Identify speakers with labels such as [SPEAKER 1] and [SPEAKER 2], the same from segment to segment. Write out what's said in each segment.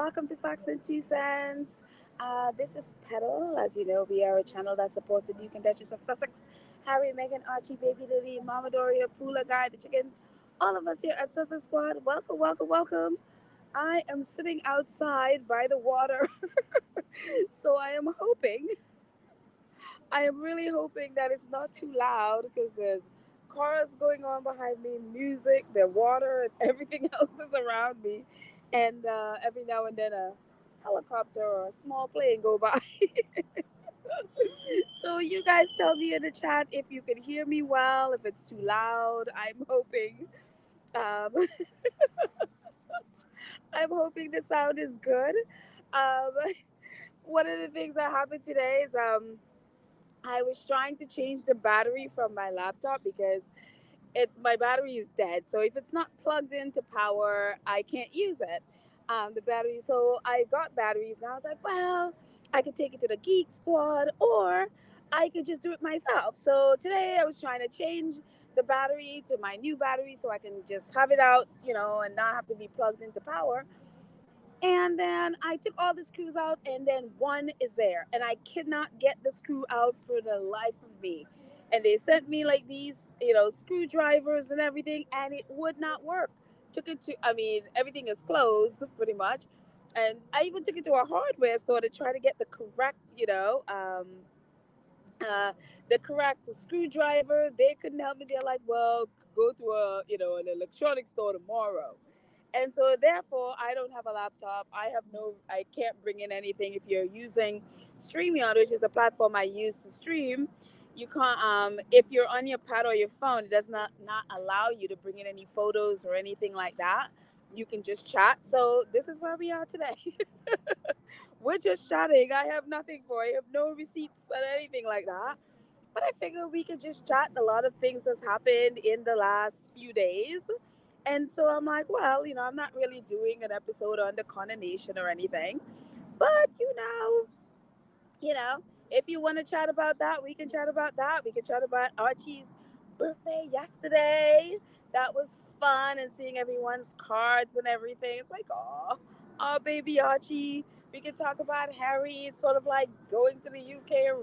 [SPEAKER 1] welcome to Facts and Two Cents. This is Petal. As you know, we are a channel that supports the Duke and Duchess of Sussex, Harry, Meghan, Archie, Baby Lily, Mama Doria, Poola Guy, the chickens, all of us here at Sussex Squad. Welcome, welcome, welcome. I am sitting outside by the water, so I am really hoping that it's not too loud because there's cars going on behind me, music, the water, and everything else is around me. And every now and then a helicopter or a small plane go by. So you guys tell me in the chat if you can hear me well, if it's too loud. Um, I'm hoping the sound is good. Um, one of the things that happened today is I was trying to change the battery from my laptop because it's my battery is dead. So if it's not plugged into power, I can't use it. The battery. So I got batteries, and I was like, well, I could take it to the Geek Squad, or I could just do it myself. So today I was trying to change the battery to my new battery so I can just have it out, and not have to be plugged into power. And then I took all the screws out, and then one is there, and I cannot get the screw out for the life of me. And they sent me like these, screwdrivers and everything, and it would not work. Took it to, I mean, everything is closed pretty much, and I even took it to a hardware store to try to get uh, the correct screwdriver. They couldn't help me. They're like, well, go to an electronics store tomorrow. And so therefore I don't have a laptop. I can't bring in anything. If you're using StreamYard, which is the platform I use to stream, you can't if you're on your pad or your phone, it does not allow you to bring in any photos or anything like that. You can just chat. So this is where we are today. We're just chatting. I have nothing for you. I have no receipts and anything like that. But I figured we could just chat a lot of things that's happened in the last few days. And so I'm like, well, I'm not really doing an episode on the ConAnation or anything. But, you know, if you want to chat about that, we can chat about that. We can chat about Archie's birthday yesterday. That was fun, and seeing everyone's cards and everything. It's like, oh, baby Archie. We can talk about Harry sort of like going to the UK,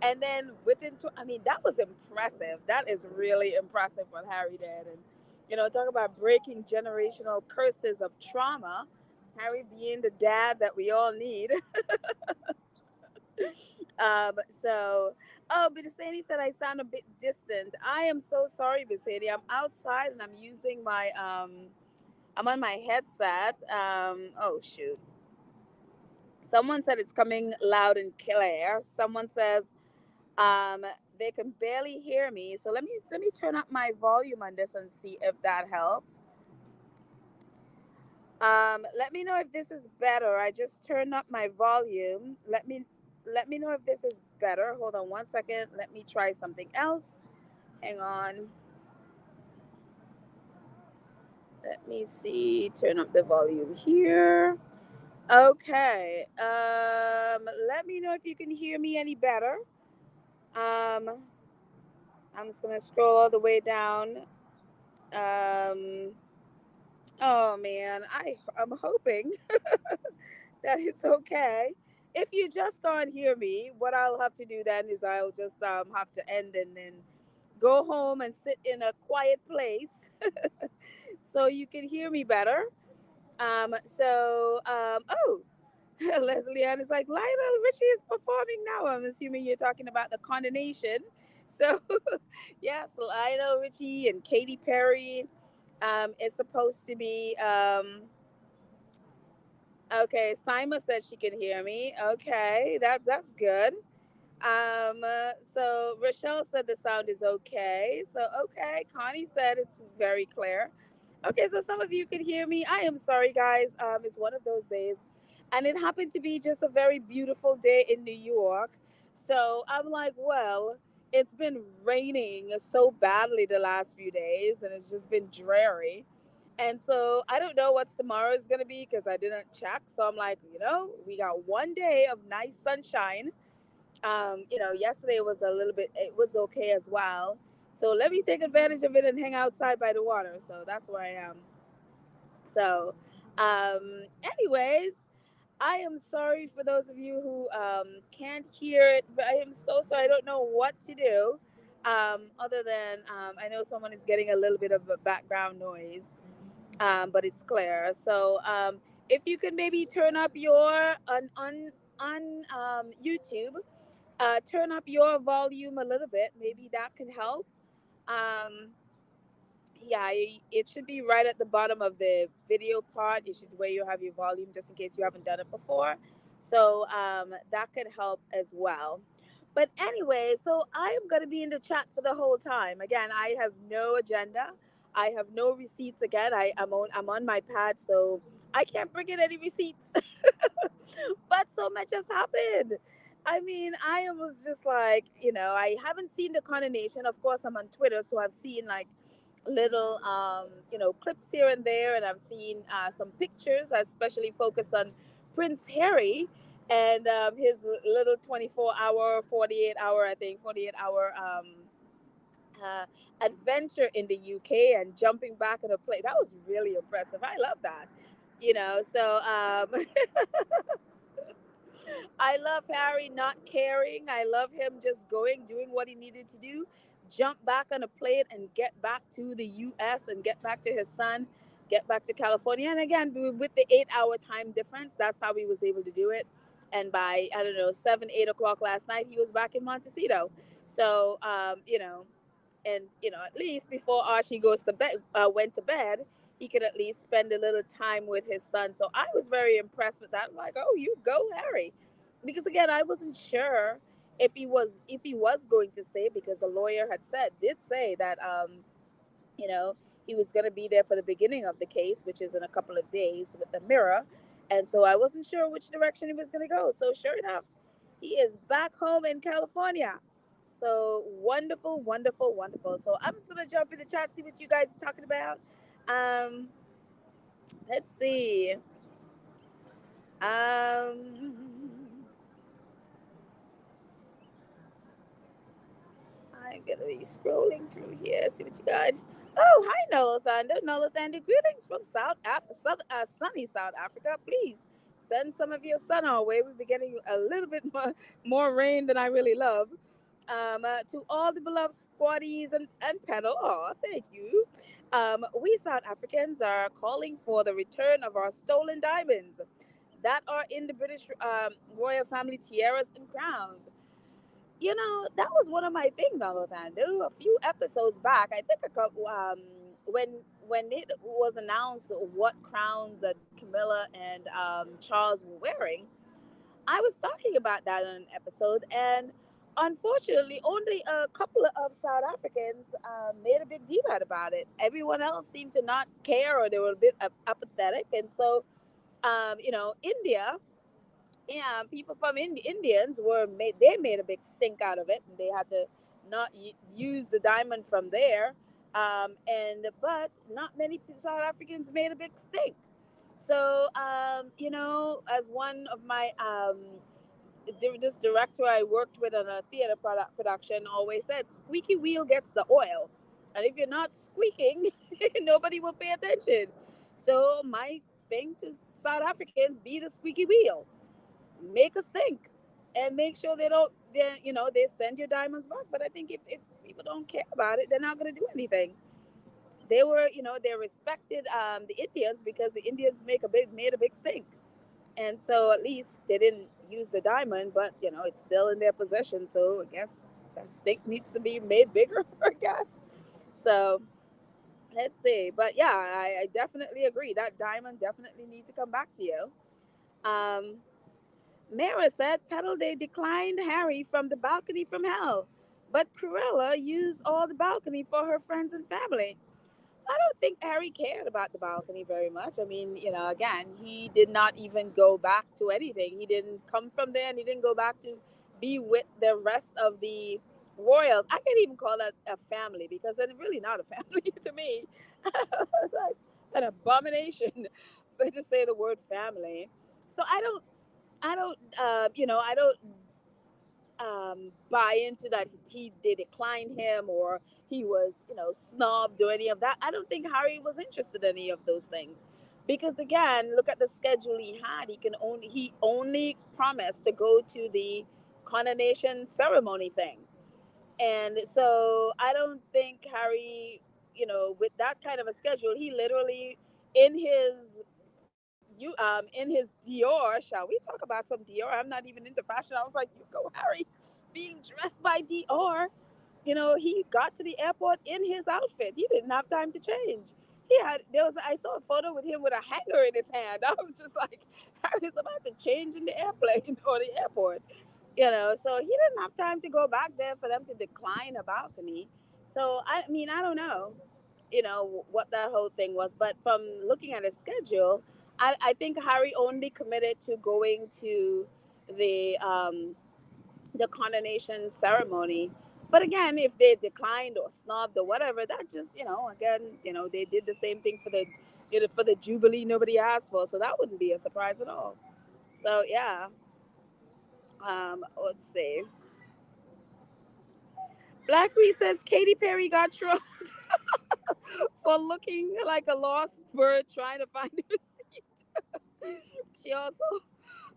[SPEAKER 1] and then I mean, that was impressive. That is really impressive what Harry did. And, talk about breaking generational curses of trauma. Harry being the dad that we all need. So, oh, Bisani said I sound a bit distant. I am so sorry, Bisani. I'm outside and I'm on my headset. Oh shoot. Someone said it's coming loud and clear. Someone says um, they can barely hear me. So let me turn up my volume on this and see if that helps. Let me know if this is better. I just turned up my volume. Let me know if this is better. Hold on one second. Let me try something else. Hang on. Let me see. Turn up the volume here. Okay. Let me know if you can hear me any better. Um, I'm just gonna scroll all the way down. Um, oh man, I'm hoping that it's okay. If you just can't hear me, what I'll have to do then is I'll just have to end and then go home and sit in a quiet place so you can hear me better. Oh, Leslie Ann is like, Lionel Richie is performing now. I'm assuming you're talking about the ConAnation. So, yes, Lionel Richie and Katy Perry is supposed to be. Okay, Sima said she can hear me. Okay, that's good. So Rochelle said the sound is okay. So okay, Connie said it's very clear. Okay, so some of you could hear me. I am sorry, guys. It's one of those days, and it happened to be just a very beautiful day in New York. So I'm like, well, it's been raining so badly the last few days, and it's just been dreary. And so I don't know what's tomorrow is gonna be because I didn't check. So I'm like, we got one day of nice sunshine. Yesterday was it was okay as well. So let me take advantage of it and hang outside by the water. So that's where I am. So, anyways, I am sorry for those of you who can't hear it, but I am so sorry. I don't know what to do. Other than I know someone is getting a little bit of a background noise, but it's clear. So if you can maybe turn up your on YouTube, turn up your volume a little bit. Maybe that can help. Um, yeah, it should be right at the bottom of the video part. It should where you have your volume, just in case you haven't done it before. So that could help as well. But anyway, so I am going to be in the chat for the whole time. Again, I have no agenda. I have no receipts. Again, I'm on my pad, so I can't bring in any receipts. But so much has happened. I mean, I was just like, I haven't seen the ConAnation. Of course, I'm on Twitter, so I've seen like little clips here and there, and I've seen some pictures, especially focused on Prince Harry and his little 24-hour, 48-hour, I think 48-hour uh, adventure in the UK and jumping back in a plane. That was really impressive. I love that. So I love Harry not caring. I love him just going, doing what he needed to do, jump back on a plane and get back to the US and get back to his son, get back to California. And again, with the 8-hour time difference, that's how he was able to do it. And by, I don't know, 7, 8 o'clock last night, he was back in Montecito. So, and at least before Archie went to bed, he could at least spend a little time with his son. So I was very impressed with that. I'm like, oh, you go, Harry, because again, I wasn't sure if he was going to stay, because the lawyer did say that you know, he was going to be there for the beginning of the case, which is in a couple of days with the mirror. And so I wasn't sure which direction he was going to go. So sure enough, he is back home in California. So wonderful, wonderful, wonderful. So I'm just going to jump in the chat, see what you guys are talking about. Um, let's see. Um, I'm gonna be scrolling through here, see what you got. Oh, hi, Nola Thunder. Nola Thunder, greetings from sunny South Africa. Please send some of your sun our way. We've been getting a little bit more rain than I really love. To all the beloved squatties and pedal, oh, thank you. We South Africans are calling for the return of our stolen diamonds that are in the British royal family tiaras and crowns. That was one of my things, Alotando. A few episodes back, I think when it was announced what crowns that Camilla and Charles were wearing, I was talking about that in an episode, and unfortunately, only a couple of South Africans made a big deal out about it. Everyone else seemed to not care, or they were a bit apathetic, and so India, yeah, people from Indians they made a big stink out of it, and they had to not use the diamond from there. And but not many South Africans made a big stink. So as one of my this director I worked with on a theater production always said, squeaky wheel gets the oil, and if you're not squeaking, nobody will pay attention. So my thing to South Africans: be the squeaky wheel, make us think, and make sure they send your diamonds back. But I think if people don't care about it, they're not going to do anything. They respected the Indians because the Indians made a big stink, and so at least they didn't use the diamond, but it's still in their possession. So I guess that stink needs to be made bigger, I guess. So let's see. But yeah, I definitely agree that diamond definitely needs to come back to you. um Mara said Petal they declined Harry from the balcony from hell, but Cruella used all the balcony for her friends and family. I don't think Harry cared about the balcony very much. I mean, again, he did not even go back to anything. He didn't come from there, and he didn't go back to be with the rest of the royals. I can't even call that a family, because it's really not a family to me. Like an abomination, but to say the word family. So I don't buy into that they declined him, or he was snubbed or any of that. I don't think Harry was interested in any of those things. Because again, look at the schedule he had. He only promised to go to the ConAnation ceremony thing. And so I don't think Harry, with that kind of a schedule, he literally in his Dior. Shall we talk about some Dior? I'm not even into fashion. I was like, you go, Harry, being dressed by Dior. He got to the airport in his outfit. He didn't have time to change. I saw a photo with him with a hanger in his hand. I was just like, Harry's about to change in the airplane or the airport. So he didn't have time to go back there for them to decline a balcony. So I mean, I don't know, what that whole thing was, but from looking at his schedule, I think Harry only committed to going to the um, the coronation ceremony. But again, if they declined or snubbed or whatever, that just, again, they did the same thing for the jubilee nobody asked for, so that wouldn't be a surprise at all. So yeah, let's see. Black Reed says Katy Perry got trolled for looking like a lost bird trying to find her seat. She also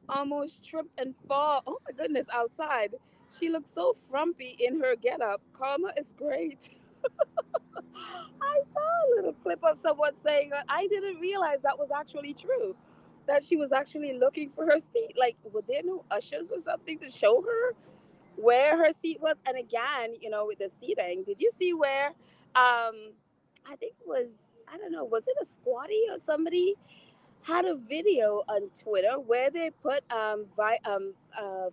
[SPEAKER 1] almost tripped and fall. Oh my goodness, outside. She looked so frumpy in her getup. Karma is great. I saw a little clip of someone saying that. I didn't realize that was actually true. That she was actually looking for her seat. Like, were there no ushers or something to show her where her seat was? And again, with the seating, did you see where I think it was, I don't know, was it a squatty or somebody had a video on Twitter where they put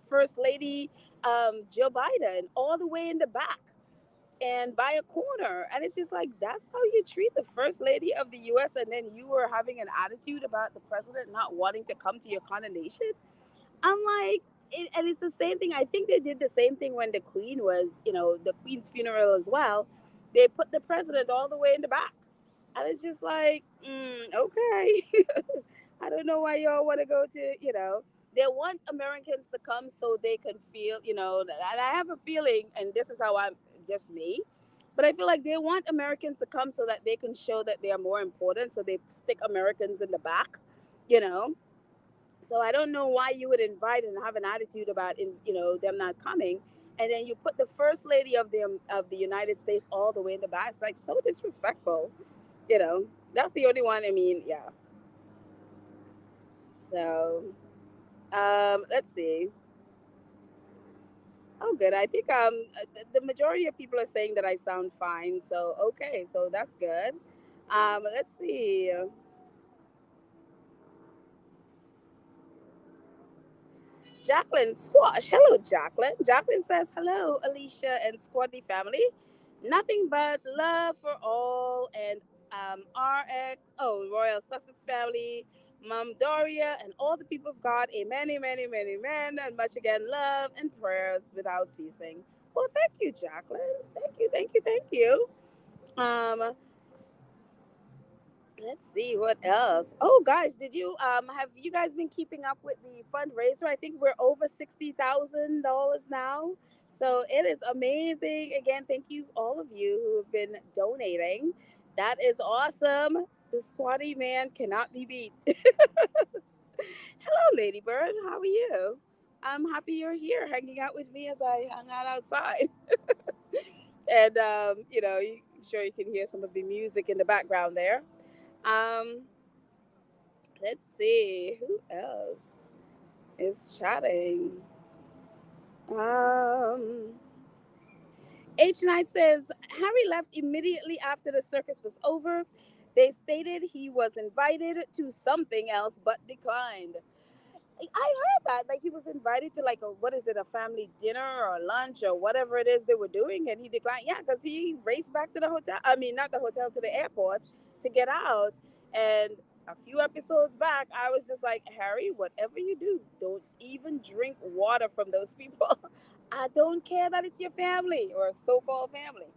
[SPEAKER 1] First Lady Joe Biden all the way in the back and by a corner, and it's just like that's how you treat the First Lady of the U.S. And then you were having an attitude about the president not wanting to come to your coronation. I'm like, and it's the same thing. I think they did the same thing when the Queen was, the Queen's funeral as well. They put the president all the way in the back, and it's just like, okay. I don't know why y'all want to go to, they want Americans to come so they can feel, and I have a feeling, and this is how I'm just me, but I feel like they want Americans to come so that they can show that they are more important. So they stick Americans in the back, you know. So I don't know why you would invite and have an attitude about, them not coming, and then you put the first lady of the United States all the way in the back. It's like so disrespectful, you know. That's the only one. I mean, yeah. So let's see. Oh, good. I think the majority of people are saying that I sound fine. So okay, so that's good. Let's see. Jacqueline Squash. Hello, Jacqueline. Jacqueline says hello, Alicia and Squatty family. Nothing but love for all and RX. Oh, Royal Sussex family. Mom Doria and all the people of God. Amen, amen, amen, amen. And much again, love and prayers without ceasing. Well, thank you, Jacqueline. Thank you, thank you, thank you. Um, let's see what else. Oh, guys, did you have you guys been keeping up with the fundraiser? I think we're over $60,000 now. So it is amazing. Again, thank you all of you who have been donating. That is awesome. The squatty man cannot be beat. Hello, Ladybird. How are you? I'm happy you're here hanging out with me as I hung out outside. And I'm sure you can hear some of the music in the background there. Um, let's see who else is chatting. Um, H Knight says Harry left immediately after the circus was over. They stated he was invited to something else but declined. I heard that like he was invited to like a what is it, a family dinner or lunch or whatever it is they were doing, and he declined. Yeah, because he raced back to the hotel. I mean, not the hotel, to the airport to get out. And a few episodes back, I was just like, Harry, whatever you do, don't even drink water from those people. I don't care that it's your family or so-called family.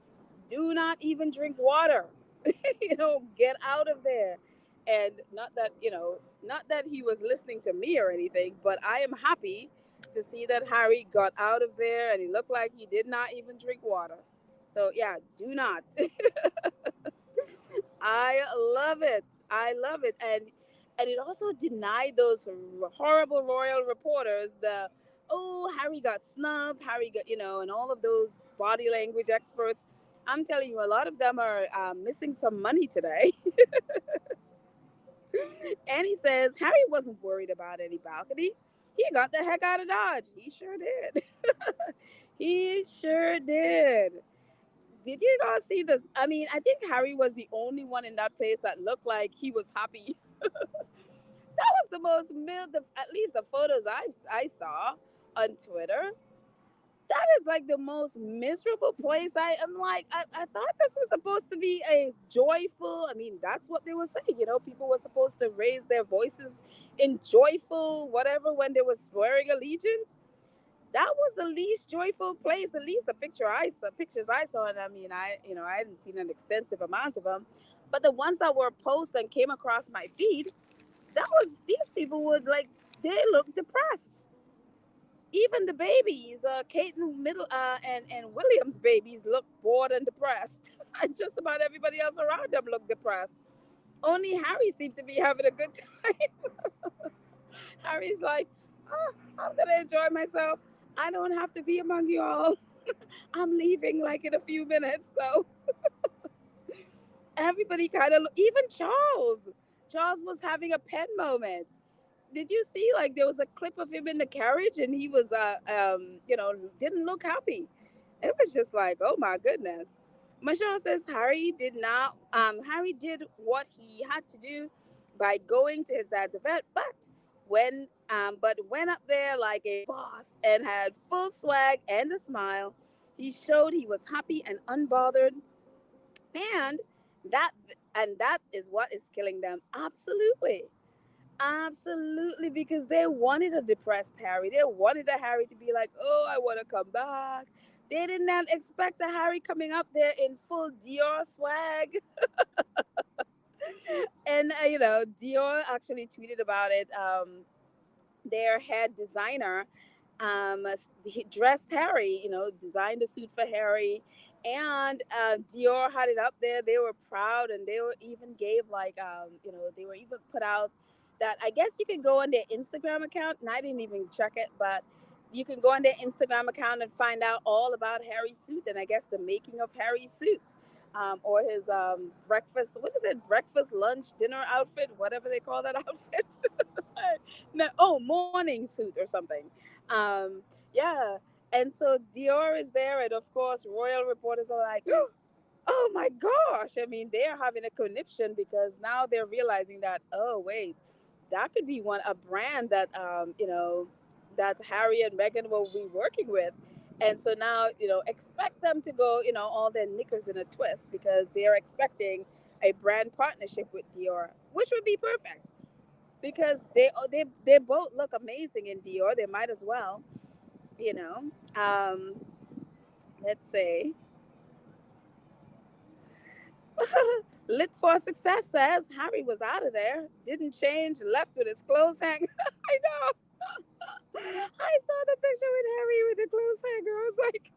[SPEAKER 1] Do not even drink water. Get out of there. And not that he was listening to me or anything, but I am happy to see that Harry got out of there and he looked like he did not even drink water. So yeah, do not. I love it. I love it. And And it also denied those horrible royal reporters the, oh, Harry got snubbed, Harry got, and all of those body language experts. I'm telling you, a lot of them are missing some money today. And he says Harry wasn't worried about any balcony. He got the heck out of Dodge. He sure did. He sure did. Did you guys see this? I mean, I think Harry was the only one in that place that looked like he was happy. That was the most at least the photos I saw on Twitter. That is like the most miserable place. I am like, I thought this was supposed to be a joyful. I mean, that's what they were saying. People were supposed to raise their voices in joyful whatever when they were swearing allegiance. That was the least joyful place. At least the pictures I saw, and I mean, I hadn't seen an extensive amount of them, but the ones that were posted and came across my feed, that was these people would like they look depressed. Even the babies, Kate and and William's babies look bored and depressed. And just about everybody else around them looked depressed. Only Harry seemed to be having a good time. Harry's like, oh, I'm gonna enjoy myself. I don't have to be among you all. I'm leaving like in a few minutes. So everybody kind of, even Charles. Charles was having a pen moment. Did you see like there was a clip of him in the carriage and he was didn't look happy. It was just like, oh my goodness. Michelle says Harry did not Harry did what he had to do by going to his dad's event, but went up there like a boss and had full swag and a smile. He showed he was happy and unbothered, and that that is what is killing them. Absolutely. Absolutely, because they wanted a depressed Harry. They wanted a Harry to be like, "Oh, I want to come back." They did not expect a Harry coming up there in full Dior swag. And Dior actually tweeted about it. Their head designer he dressed Harry, designed a suit for Harry, and Dior had it up there. They were proud, and they were even gave like, they were even put out that I guess you can go on their Instagram account, and I didn't even check it, but you can go on their Instagram account and find out all about Harry's suit, and I guess the making of Harry's suit. Or his breakfast, what is it? Breakfast, lunch, dinner outfit, whatever they call that outfit. No, oh, morning suit or something. Yeah. And so Dior is there, and of course, royal reporters are like, oh my gosh. I mean, they're having a conniption because now they're realizing that, oh, wait, that could be a brand that, that Harry and Meghan will be working with. And so now, expect them to go, all their knickers in a twist because they're expecting a brand partnership with Dior, which would be perfect because they both look amazing in Dior. They might as well, you know. Um, let's say Lit for Success says Harry was out of there, didn't change, left with his clothes hanging. I know. I saw the picture with Harry with the clothes hanger. I was like,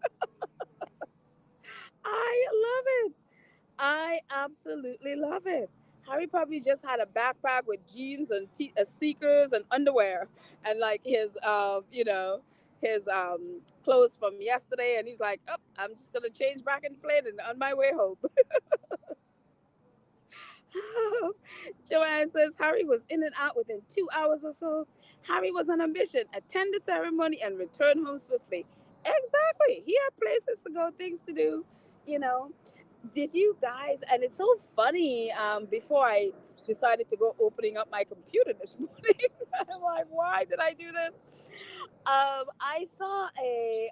[SPEAKER 1] I love it. I absolutely love it. Harry probably just had a backpack with jeans and sneakers and underwear and like his clothes from yesterday, and he's like, "Oh, I'm just gonna change back in the plane and on my way home." Joanne says Harry was in and out within 2 hours or so. Harry was on a mission, attend the ceremony and return home swiftly. Exactly. He had places to go, things to do, you know. Did you guys, and it's so funny, before I decided to go opening up my computer this morning, I'm like, why did I do this? I saw a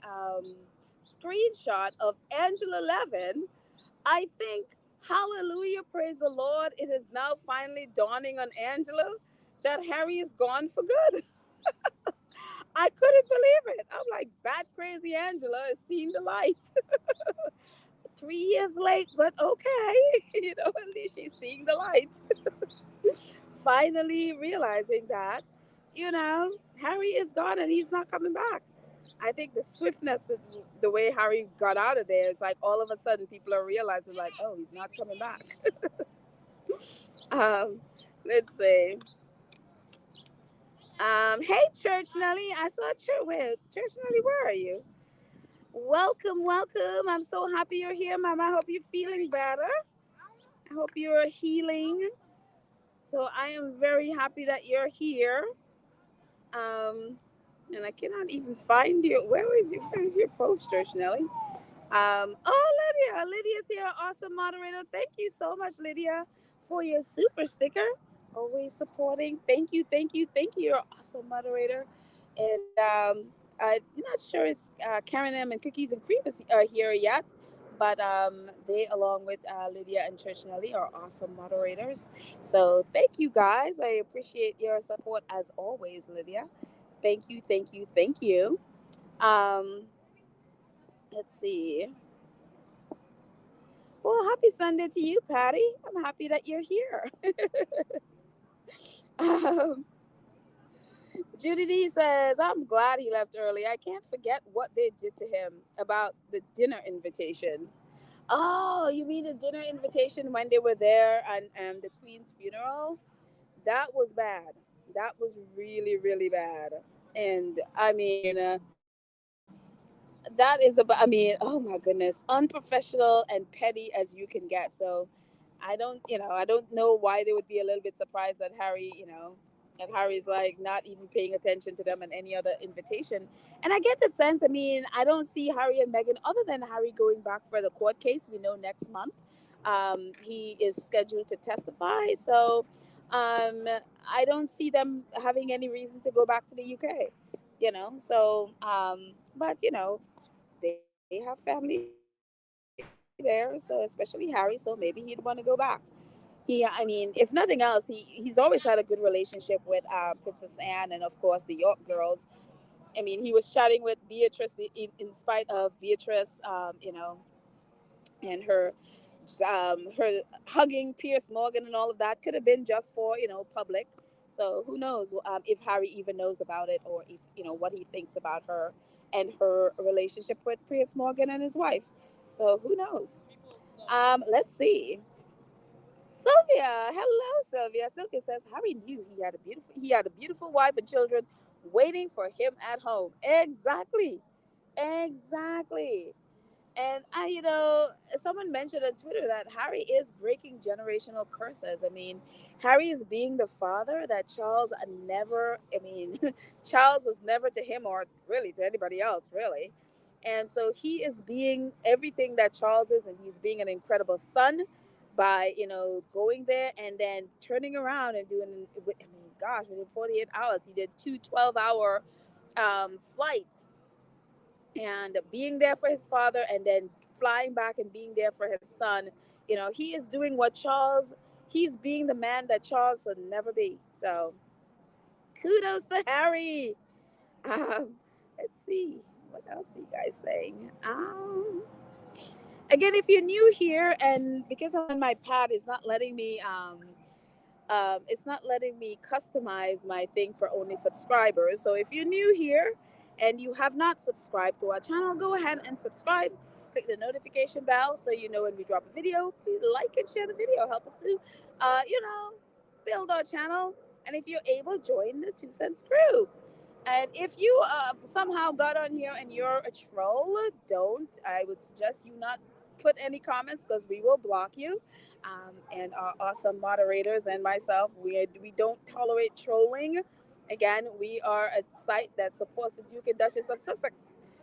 [SPEAKER 1] screenshot of Angela Levin. I think, hallelujah, praise the Lord, it is now finally dawning on Angela that Harry is gone for good. I couldn't believe it. I'm like, bad crazy Angela is seeing the light. 3 years late, but okay. At least she's seeing the light. Finally realizing that, Harry is gone and he's not coming back. I think the swiftness of the way Harry got out of there is like all of a sudden people are realizing like, oh, he's not coming back. um, let's see. Hey, Church Nelly. I saw Church. Where, Church Nelly, where are you? Welcome, welcome. I'm so happy you're here, Mama. I hope you're feeling better. I hope you're healing. So I am very happy that you're here. Um, and I cannot even find you. Where is your post, Church Nelly? Oh, Lydia. Lydia's here. Awesome moderator. Thank you so much, Lydia, for your super sticker. Always supporting. Thank you, thank you, thank you. You're an awesome moderator. And I'm not sure it's Karen M and Cookies and Cream are here yet, but they, along with Lydia and Church Nelly, are awesome moderators. So thank you guys. I appreciate your support as always, Lydia. Thank you, thank you, thank you. Um, let's see. Well, happy Sunday to you, Patty. I'm happy that you're here. um, Judy D says, I'm glad he left early. I can't forget what they did to him about the dinner invitation. Oh, you mean the dinner invitation when they were there and the Queen's funeral? That was bad. That was really, really bad. And I mean, that is about, I mean, oh my goodness, unprofessional and petty as you can get. So I don't know why they would be a little bit surprised that that Harry's like not even paying attention to them and any other invitation. And I get the sense, I mean, I don't see Harry and Meghan, other than Harry going back for the court case, we know next month. He is scheduled to testify. So I don't see them having any reason to go back to the UK, So, but, they have family there. So, especially Harry. So maybe he'd want to go back. I mean, if nothing else, he's always had a good relationship with Princess Anne and, of course, the York girls. I mean, he was chatting with Beatrice in spite of Beatrice, and her hugging Pierce Morgan and all of that could have been just for public. So who knows if Harry even knows about it, or if what he thinks about her and her relationship with Pierce Morgan and his wife. So who knows? Let's see. Sylvia, hello, Sylvia. Sylvia says Harry knew he had a beautiful wife and children waiting for him at home. Exactly, exactly. And someone mentioned on Twitter that Harry is breaking generational curses. I mean, Harry is being the father that Charles never. I mean, Charles was never to him, or really to anybody else, really. And so he is being everything that Charles is, and he's being an incredible son by going there and then turning around and doing. I mean, gosh, within 48 hours, he did two 12-hour flights, and being there for his father, and then flying back and being there for his son. He is doing what he's being the man that Charles would never be. So kudos to Harry. Let's see what else are you guys saying. Again, if you're new here, and because I'm on my pad, it's not letting me customize my thing for only subscribers. So if you're new here and you have not subscribed to our channel, go ahead and subscribe. Click the notification bell so you know when we drop a video. Please like and share the video. Help us to, uh, you know, build our channel. And if you're able, join the 2 Cents crew. And if you somehow got on here and you're a troll, I would suggest you not put any comments, because we will block you. And our awesome moderators and myself, we don't tolerate trolling. Again, we are a site that supports the Duke and Duchess of Sussex.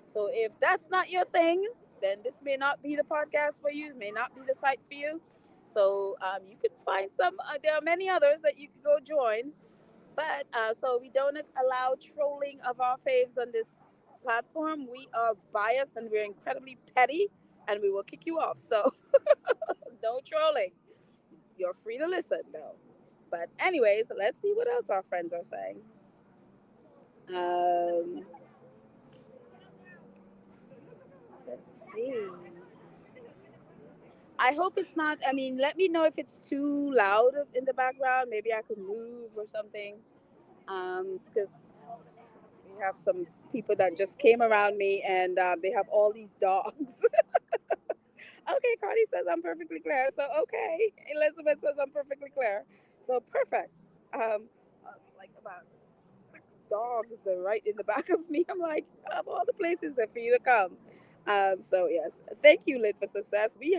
[SPEAKER 1] So if that's not your thing, then this may not be the podcast for you, may not be the site for you. So you can find there are many others that you can go join, but so we don't allow trolling of our faves on this platform. We are biased and we're incredibly petty, and we will kick you off. So no trolling. You're free to listen though. But anyways, let's see what else our friends are saying. Um, let's see. I hope it's not. I mean, let me know if it's too loud in the background. Maybe I could move or something. Because we have some people that just came around me, and they have all these dogs. Okay, Cardi says I'm perfectly clear. So okay, Elizabeth says I'm perfectly clear. So perfect. Like about dogs are right in the back of me. I'm like, of all the places that for you to come. So yes, thank you, Lit for Success. We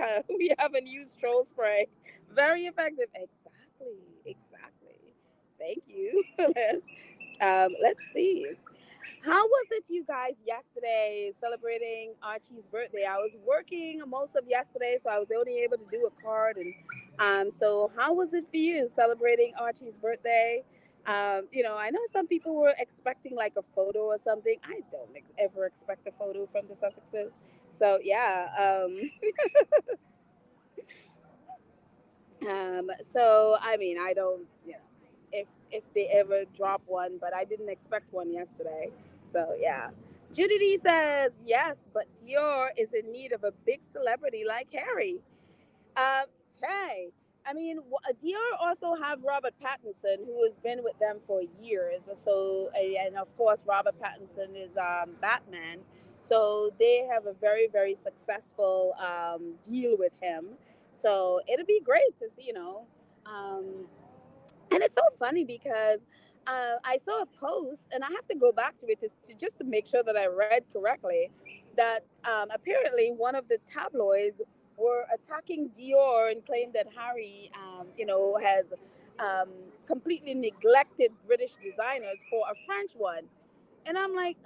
[SPEAKER 1] have a new stroll spray, very effective. Exactly, exactly. Thank you. Let's see. How was it, you guys, yesterday celebrating Archie's birthday? I was working most of yesterday, so I was only able to do a card. And so how was it for you celebrating Archie's birthday? I know some people were expecting like a photo or something. I don't ever expect a photo from the Sussexes. So yeah, so I mean, I don't, if they ever drop one, but I didn't expect one yesterday. So yeah. Judy D says yes, but Dior is in need of a big celebrity like Harry. Okay. I mean, Dior also have Robert Pattinson, who has been with them for years. So, and of course, Robert Pattinson is Batman. So they have a very, very successful deal with him. So it'll be great to see, um, and it's so funny because I saw a post, and I have to go back to it to just to make sure that I read correctly. That apparently one of the tabloids were attacking Dior and claimed that Harry, has um, completely neglected British designers for a French one. And I'm like,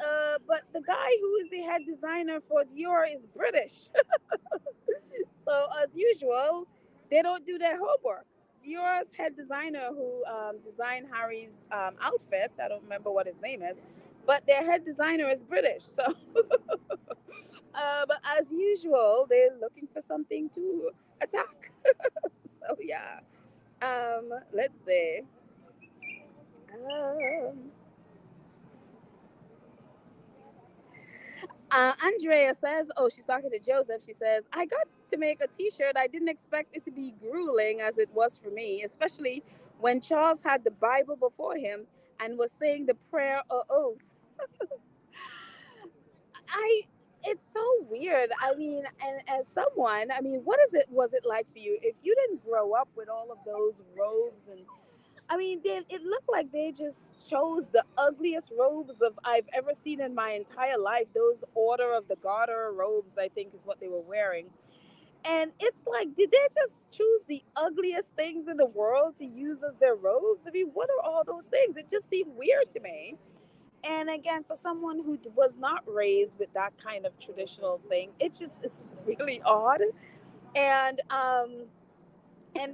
[SPEAKER 1] but the guy who is the head designer for Dior is British. So as usual, they don't do their homework. Dior's head designer, who designed Harry's outfit, I don't remember what his name is, but their head designer is British. So, but as usual, they're looking for something to attack. So yeah, let's see. Um, Andrea says, oh, she's talking to Joseph. She says, I got to make a t shirt. I didn't expect it to be grueling as it was for me, especially when Charles had the Bible before him and was saying the prayer or oath. I It's so weird. I mean, and as someone, I mean, what is it was it like for you if you didn't grow up with all of those robes? And I mean, it looked like they just chose the ugliest robes of I've ever seen in my entire life. Those Order of the Garter robes, I think, is what they were wearing. And it's like, did they just choose the ugliest things in the world to use as their robes? I mean, what are all those things? It just seemed weird to me. And again, for someone who was not raised with that kind of traditional thing, it's really odd. And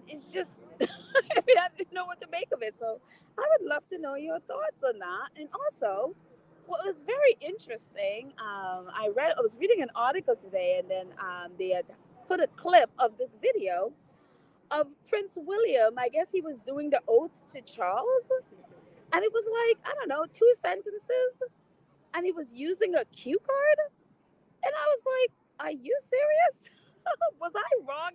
[SPEAKER 1] it's just I mean, I didn't know what to make of it. So I would love to know your thoughts on that. And also, what was very interesting, I was reading an article today, and then they had put a clip of this video of Prince William. I guess he was doing the oath to Charles, and it was like, I don't know, two sentences, and he was using a cue card, and I was like, "Are you serious? Was I wrong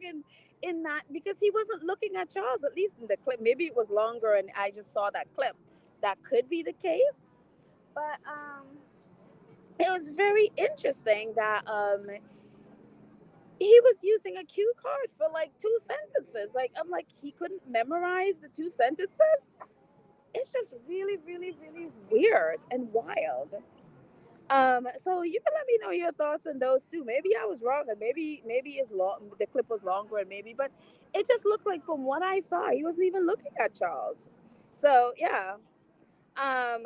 [SPEAKER 1] in that?" Because he wasn't looking at Charles, at least in the clip. Maybe it was longer, and I just saw that clip. That could be the case, but it was very interesting that he was using a cue card for like two sentences. Like I'm like, he couldn't memorize the two sentences. It's just really, really, really weird and wild. So you can let me know your thoughts on those too. Maybe I was wrong, and maybe it's long. The clip was longer, and maybe, but it just looked like from what I saw, he wasn't even looking at Charles. So yeah. Um,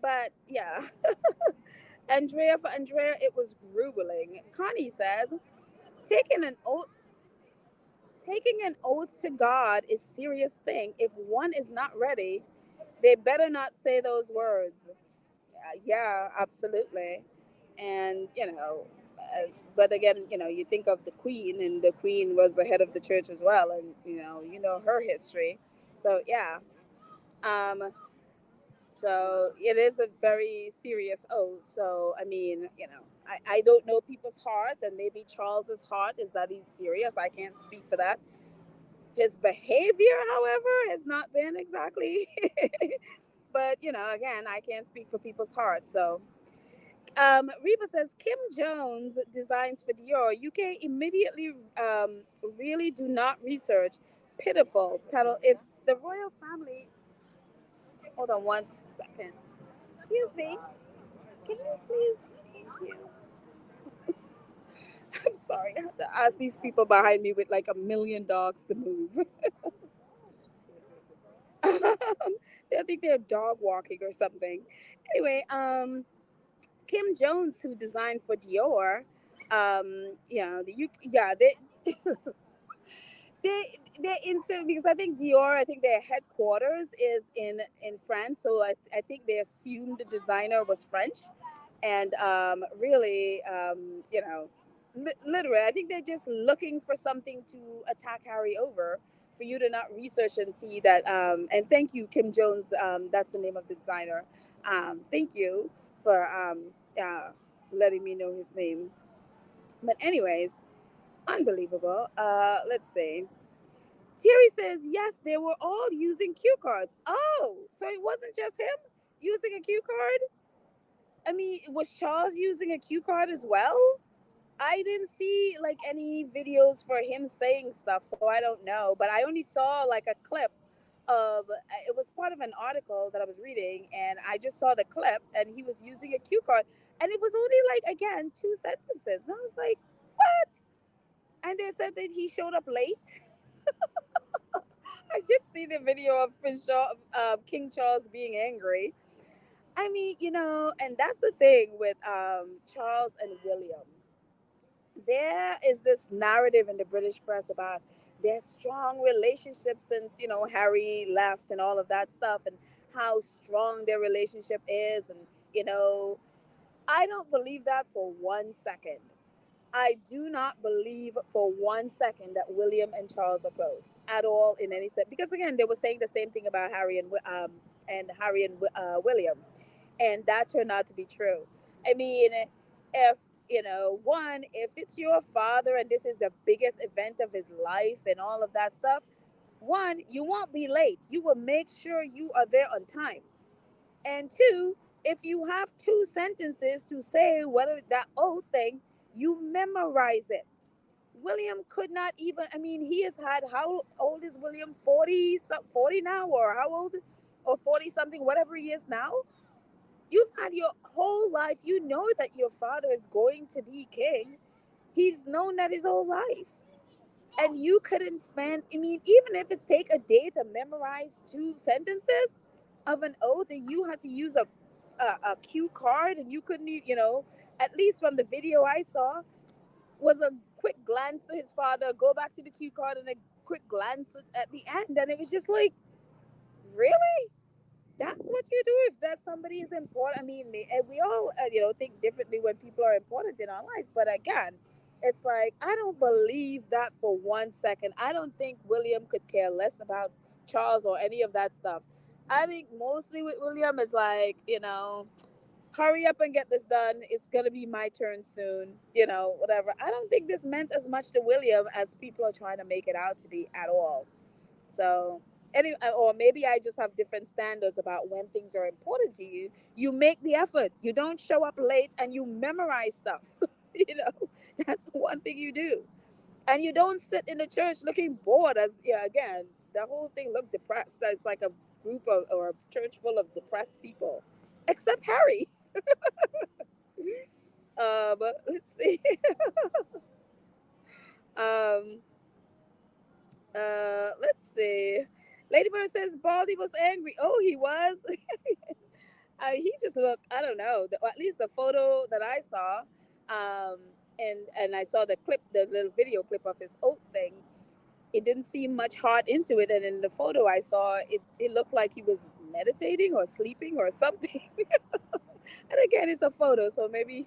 [SPEAKER 1] but yeah, Andrea for Andrea, it was grueling. Connie says taking an oath. Taking an oath to God is serious thing. If one is not ready, they better not say those words. Yeah, absolutely. And but again, you think of the Queen, and the Queen was the head of the church as well, and her history. So yeah, um, so it is a very serious oath. So I mean, I don't know people's heart, and maybe Charles's heart is that he's serious. I can't speak for that. His behavior, however, has not been exactly. But again, I can't speak for people's hearts. So Reba says Kim Jones designs for Dior. UK immediately really do not research. Pitiful. Pedal. If the royal family, hold on one second. Excuse me. Can you please? Thank you. I'm sorry. I have to ask these people behind me with like a million dogs to move. I think they're dog walking or something. Anyway, Kim Jones, who designed for Dior, yeah, they instant because I think Dior, I think their headquarters is in France, so I think they assumed the designer was French, and really, literally, I think they're just looking for something to attack Harry over. For you to not research and see that, and thank you, Kim Jones. That's the name of the designer. Thank you for uh, letting me know his name. But anyways, unbelievable. Let's see. Terry says, yes, they were all using cue cards. Oh, so it wasn't just him using a cue card? I mean, was Charles using a cue card as well? I didn't see like any videos for him saying stuff, so I don't know. But I only saw like a clip of it was part of an article that I was reading, and I just saw the clip, and he was using a cue card, and it was only like again 2 sentences, and I was like, what? And they said that he showed up late. I did see the video of King Charles being angry. I mean, and that's the thing with Charles and William. There is this narrative in the British press about their strong relationship since, Harry left and all of that stuff, and how strong their relationship is. And, you know, I don't believe that for 1 second. I do not believe for 1 second that William and Charles are close at all in any sense. Because again, they were saying the same thing about William, and that turned out to be true. I mean, if if it's your father and this is the biggest event of his life and all of that stuff, one, you won't be late. You will make sure you are there on time. And two, if you have 2 sentences to say whether that old thing, you memorize it. William could not even, I mean, he has had, how old is William? 40 now, or how old? Or 40 something, whatever he is now. You've had your whole life, you know that your father is going to be king. He's known that his whole life. And you couldn't spend, I mean, even if it's take a day to memorize 2 sentences of an oath, and you had to use a cue card, and you couldn't at least from the video I saw, was a quick glance to his father, go back to the cue card, and a quick glance at the end. And it was just like, really? That's what you do if that somebody is important. I mean, and we all, think differently when people are important in our life. But again, it's like, I don't believe that for 1 second. I don't think William could care less about Charles or any of that stuff. I think mostly with William is like, hurry up and get this done. It's going to be my turn soon, whatever. I don't think this meant as much to William as people are trying to make it out to be at all. So, or maybe I just have different standards about when things are important to you. You make the effort. You don't show up late and you memorize stuff. That's one thing you do. And you don't sit in the church looking bored as, yeah, again, the whole thing looked depressed. It's like a group of, or a church full of depressed people, except Harry. But let's see. um, let's see. Ladybird says Baldy was angry. Oh, he was. He just looked. I don't know. At least the photo that I saw, and I saw the clip, the little video clip of his oath thing. It didn't seem much heart into it, and in the photo I saw, it looked like he was meditating or sleeping or something. And again, it's a photo, so maybe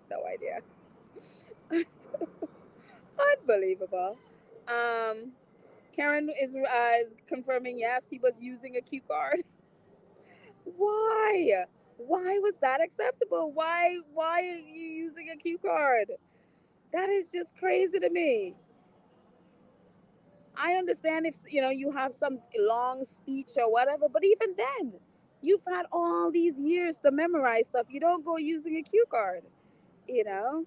[SPEAKER 1] no idea. Unbelievable. Um, Karen is confirming yes, he was using a cue card. Why? Why was that acceptable? Why are you using a cue card? That is just crazy to me. I understand if you have some long speech or whatever, but even then, you've had all these years to memorize stuff. You don't go using a cue card, you know.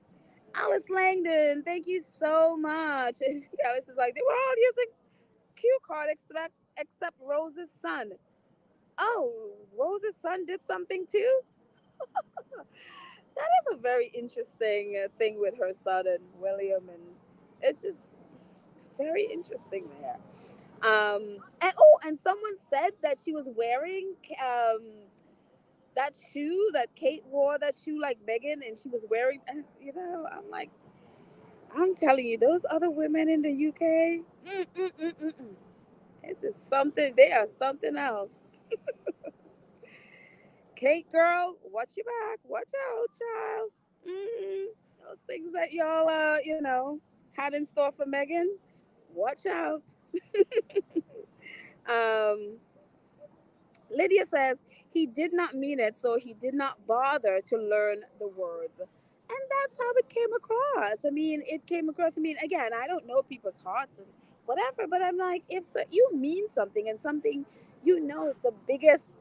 [SPEAKER 1] Alice Langdon, thank you so much. Alice is like, they were all using cue card except Rose's son. Oh, Rose's son did something too. That is a very interesting thing with her son and William, and it's just very interesting there. And oh, and someone said that she was wearing that shoe that Kate wore, that shoe like Megan, and she was wearing. I'm like, I'm telling you, those other women in the UK, it is something. They are something else. Kate, girl, watch your back. Watch out, child. Mm, those things that y'all, had in store for Megan. Watch out. Um, Lydia says he did not mean it, so he did not bother to learn the words. And that's how it came across. I mean, it came across. I mean, again, I don't know people's hearts and whatever, but I'm like, if so, you mean something and something, it's the biggest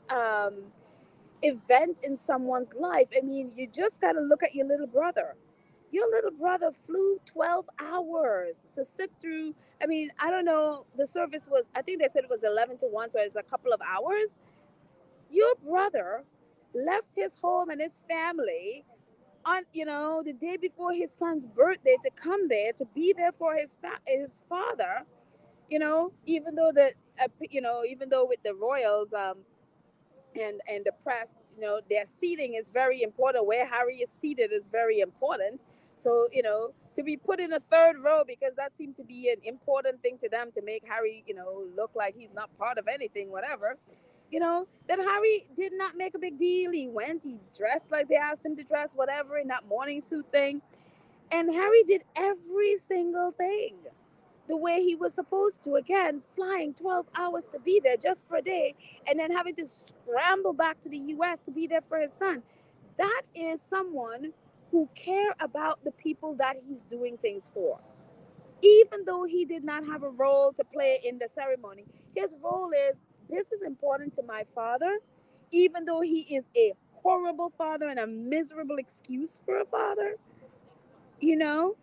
[SPEAKER 1] event in someone's life. I mean, you just got to look at your little brother. Your little brother flew 12 hours to sit through. I mean, I don't know. The service was, I think they said it was 11 to 1, so it's a couple of hours. Your brother left his home and his family on, the day before his son's birthday to come there to be there for his father. Even though even though with the royals, and the press, their seating is very important. Where Harry is seated is very important. So, to be put in a third row because that seemed to be an important thing to them to make Harry, look like he's not part of anything, whatever. That Harry did not make a big deal. He went, he dressed like they asked him to dress, whatever, in that morning suit thing. And Harry did every single thing the way he was supposed to. Again, flying 12 hours to be there just for a day and then having to scramble back to the US to be there for his son. That is someone who care about the people that he's doing things for. Even though he did not have a role to play in the ceremony, his role is, this is important to my father, even though he is a horrible father and a miserable excuse for a father, you know,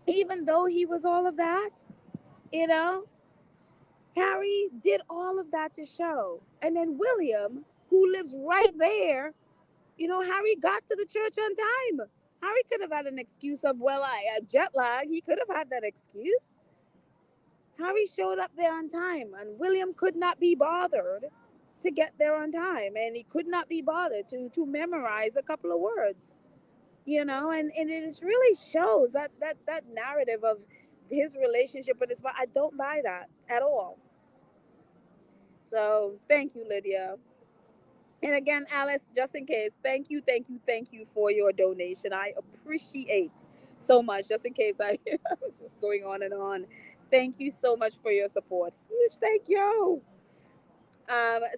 [SPEAKER 1] even though he was all of that, you know, Harry did all of that to show. And then William, who lives right there, Harry got to the church on time. Harry could have had an excuse of, well, I jet lag. He could have had that excuse. Harry showed up there on time, and William could not be bothered to get there on time, and he could not be bothered to memorize a couple of words. And it is really shows that narrative of his relationship with his father. I don't buy that at all. So thank you, Lydia. And again, Alice, just in case, thank you, thank you, thank you for your donation. I appreciate so much. Just in case I, I was just going on and on. Thank you so much for your support. Huge thank you.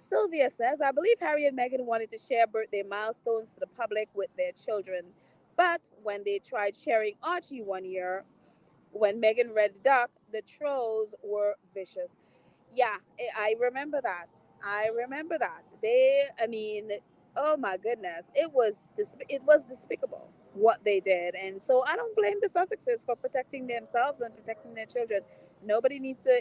[SPEAKER 1] Sylvia says, I believe Harry and Meghan wanted to share birthday milestones to the public with their children. But when they tried sharing Archie one year, when Meghan read the doc, the trolls were vicious. Yeah, I remember that. I remember that. I mean, oh my goodness, it was despicable what they did, and so I don't blame the Sussexes for protecting themselves and protecting their children. Nobody needs to,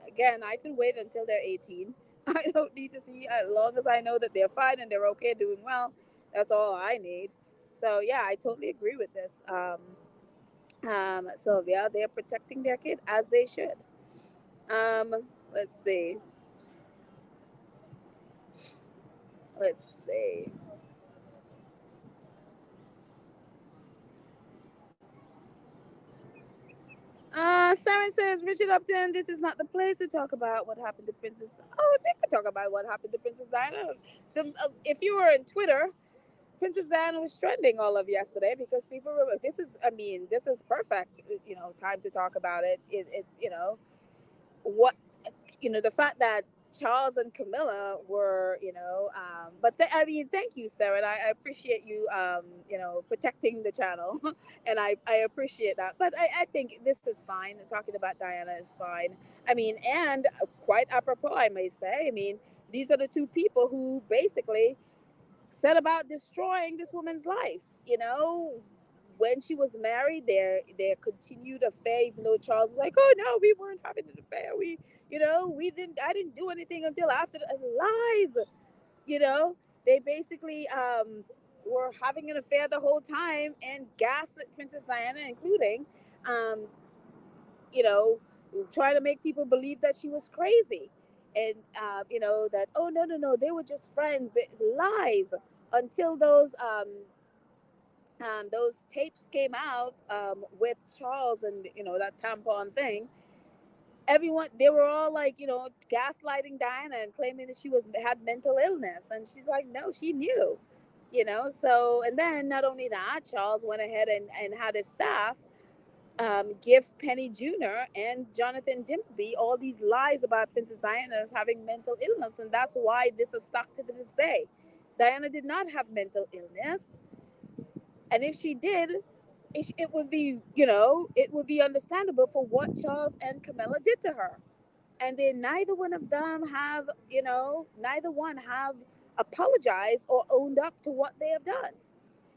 [SPEAKER 1] Again, I can wait until they're 18. I don't need to see, as long as I know that they're fine and they're okay, doing well. That's all I need. So yeah, I totally agree with this. Sylvia, they're protecting their kid as they should. Um, let's see. Let's see. Saren says, Richard Upton, this is not the place to talk about what happened to Princess. Oh, you can talk about what happened to Princess Diana. If you were in Twitter, Princess Diana was trending all of yesterday because people were. This is perfect. Time to talk about it. It's what the fact that Charles and Camilla were, I mean, thank you, Sarah. And I appreciate you, protecting the channel, and I appreciate that. But I think this is fine. Talking about Diana is fine. I mean, and quite apropos, I may say. I mean, these are the two people who basically set about destroying this woman's life. when she was married, their continued affair, even though Charles was like, "Oh no, we weren't having an affair. We didn't. I didn't do anything until after." Lies. You know, they basically were having an affair the whole time and gaslit Princess Diana, including, um, you know, trying to make people believe that she was crazy, and that, oh no no no, they were just friends. There's lies until those tapes came out with Charles and that tampon thing. Everyone, they were all like, gaslighting Diana and claiming that she was had mental illness, and she's like, no, she knew. So, and then not only that, Charles went ahead and had his staff give Penny Jr. and Jonathan Dimby all these lies about Princess Diana's having mental illness, and that's why this is stuck to this day. Diana did not have mental illness, and if she did, it would be, it would be understandable for what Charles and Camilla did to her. And then neither one of them have, neither one have apologized or owned up to what they have done.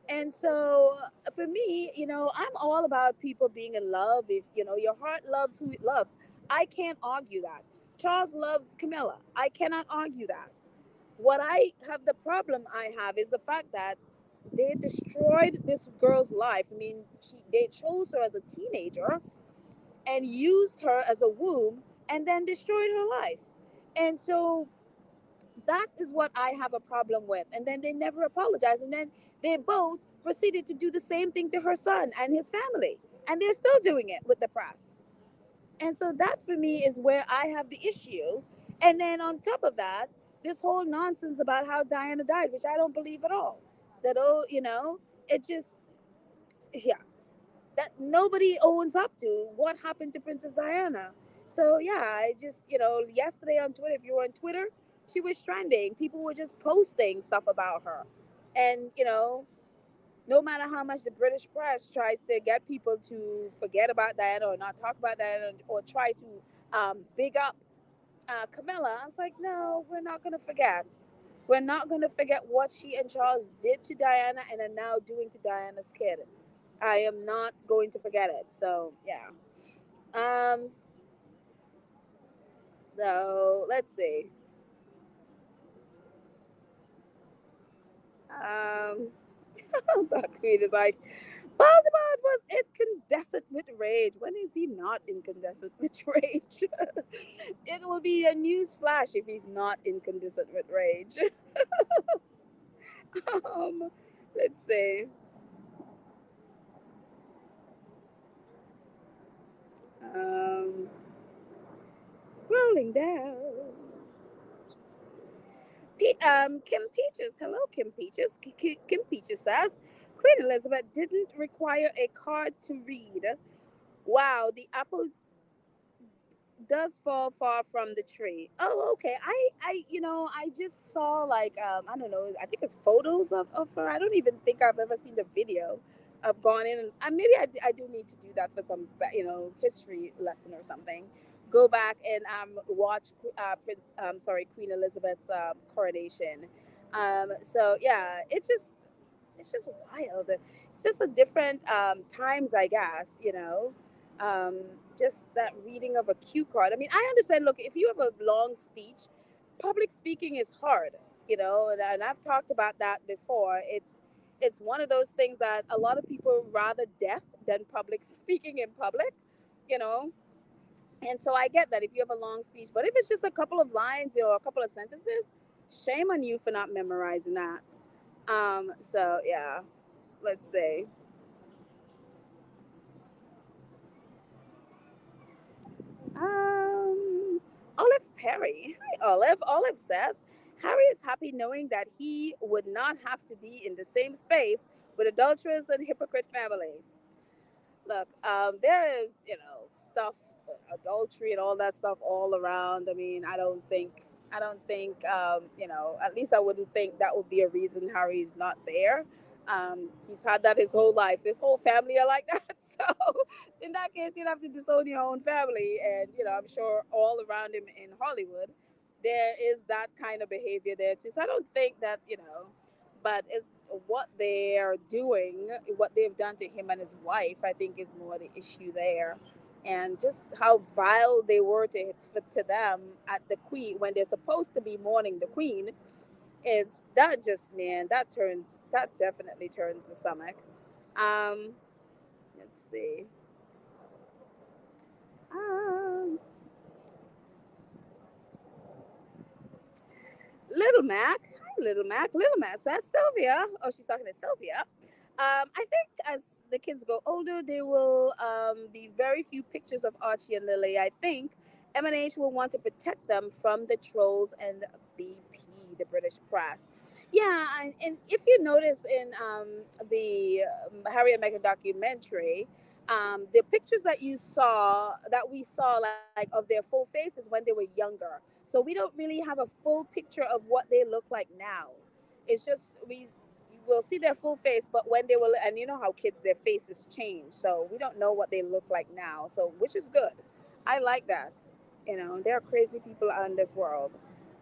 [SPEAKER 1] And so for me, I'm all about people being in love. If, your heart loves who it loves, I can't argue that. Charles loves Camilla. I cannot argue that. What I have, the problem I have, is the fact that they destroyed this girl's life. I mean, they chose her as a teenager and used her as a womb and then destroyed her life. And so that is what I have a problem with. And then they never apologized. And then they both proceeded to do the same thing to her son and his family. And they're still doing it with the press. And so that for me is where I have the issue. And then on top of that, this whole nonsense about how Diana died, which I don't believe at all. That, oh, it just, yeah, that nobody owns up to what happened to Princess Diana. So yeah, I just, yesterday on Twitter, if you were on Twitter, she was trending. People were just posting stuff about her. And, no matter how much the British press tries to get people to forget about Diana or not talk about Diana or try to big up Camilla, I was like, no, we're not going to forget. We're not going to forget what she and Charles did to Diana and are now doing to Diana's kid. I am not going to forget it. So yeah. Um. So let's see. Um. Buckwheat is like, Voldemort was incandescent with rage. When is he not incandescent with rage? It will be a news flash if he's not incandescent with rage. um. Let's see. Um. Scrolling down. Kim Peaches. Hello, Kim Peaches. Kim Peaches says Queen Elizabeth didn't require a card to read. Wow, the apple does fall far from the tree. Oh, okay. I just saw like I don't know. I think it's photos of her. I don't even think I've ever seen the video. I've gone in and maybe I do need to do that for some history lesson or something. Go back and watch Queen Elizabeth's coronation. So yeah, it's just wild. It's just a different times, I guess. Um, just that reading of a cue card. I mean, I understand. Look, if you have a long speech, public speaking is hard. And I've talked about that before. It's one of those things that a lot of people rather deaf than public speaking in public. You know, and so I get that if you have a long speech, but if it's just a couple of lines or a couple of sentences, shame on you for not memorizing that. So yeah, let's see. Olive Perry. Hi, Olive. Olive says Harry is happy knowing that he would not have to be in the same space with adulterers and hypocrite families. Look, there is, stuff, adultery and all that stuff all around. I mean, I don't think, at least I wouldn't think that would be a reason Harry's not there. He's had that his whole life. His whole family are like that. So, in that case, you'd have to disown your own family. And, I'm sure all around him in Hollywood, there is that kind of behavior there too. So I don't think that, but what they're doing, what they've done to him and his wife, I think is more the issue there. And just how vile they were to them at the queen when they're supposed to be mourning the queen. It's that just, man, that definitely turns the stomach. Um, let's see. Um, Little Mac. Hi, Little Mac. Little Mac says Sylvia. Oh, she's talking to Sylvia. I think as the kids go older, there will be very few pictures of Archie and Lily. I think M&H will want to protect them from the trolls and BP, the British press. Yeah, and if you notice in the Harry and Meghan documentary, the pictures that you saw, that we saw, like of their full faces when they were younger. So we don't really have a full picture of what they look like now. It's just we will see their full face, but when they were, and you know how kids, their faces change, so we don't know what they look like now. So which is good. I like that. You know, there are crazy people in this world.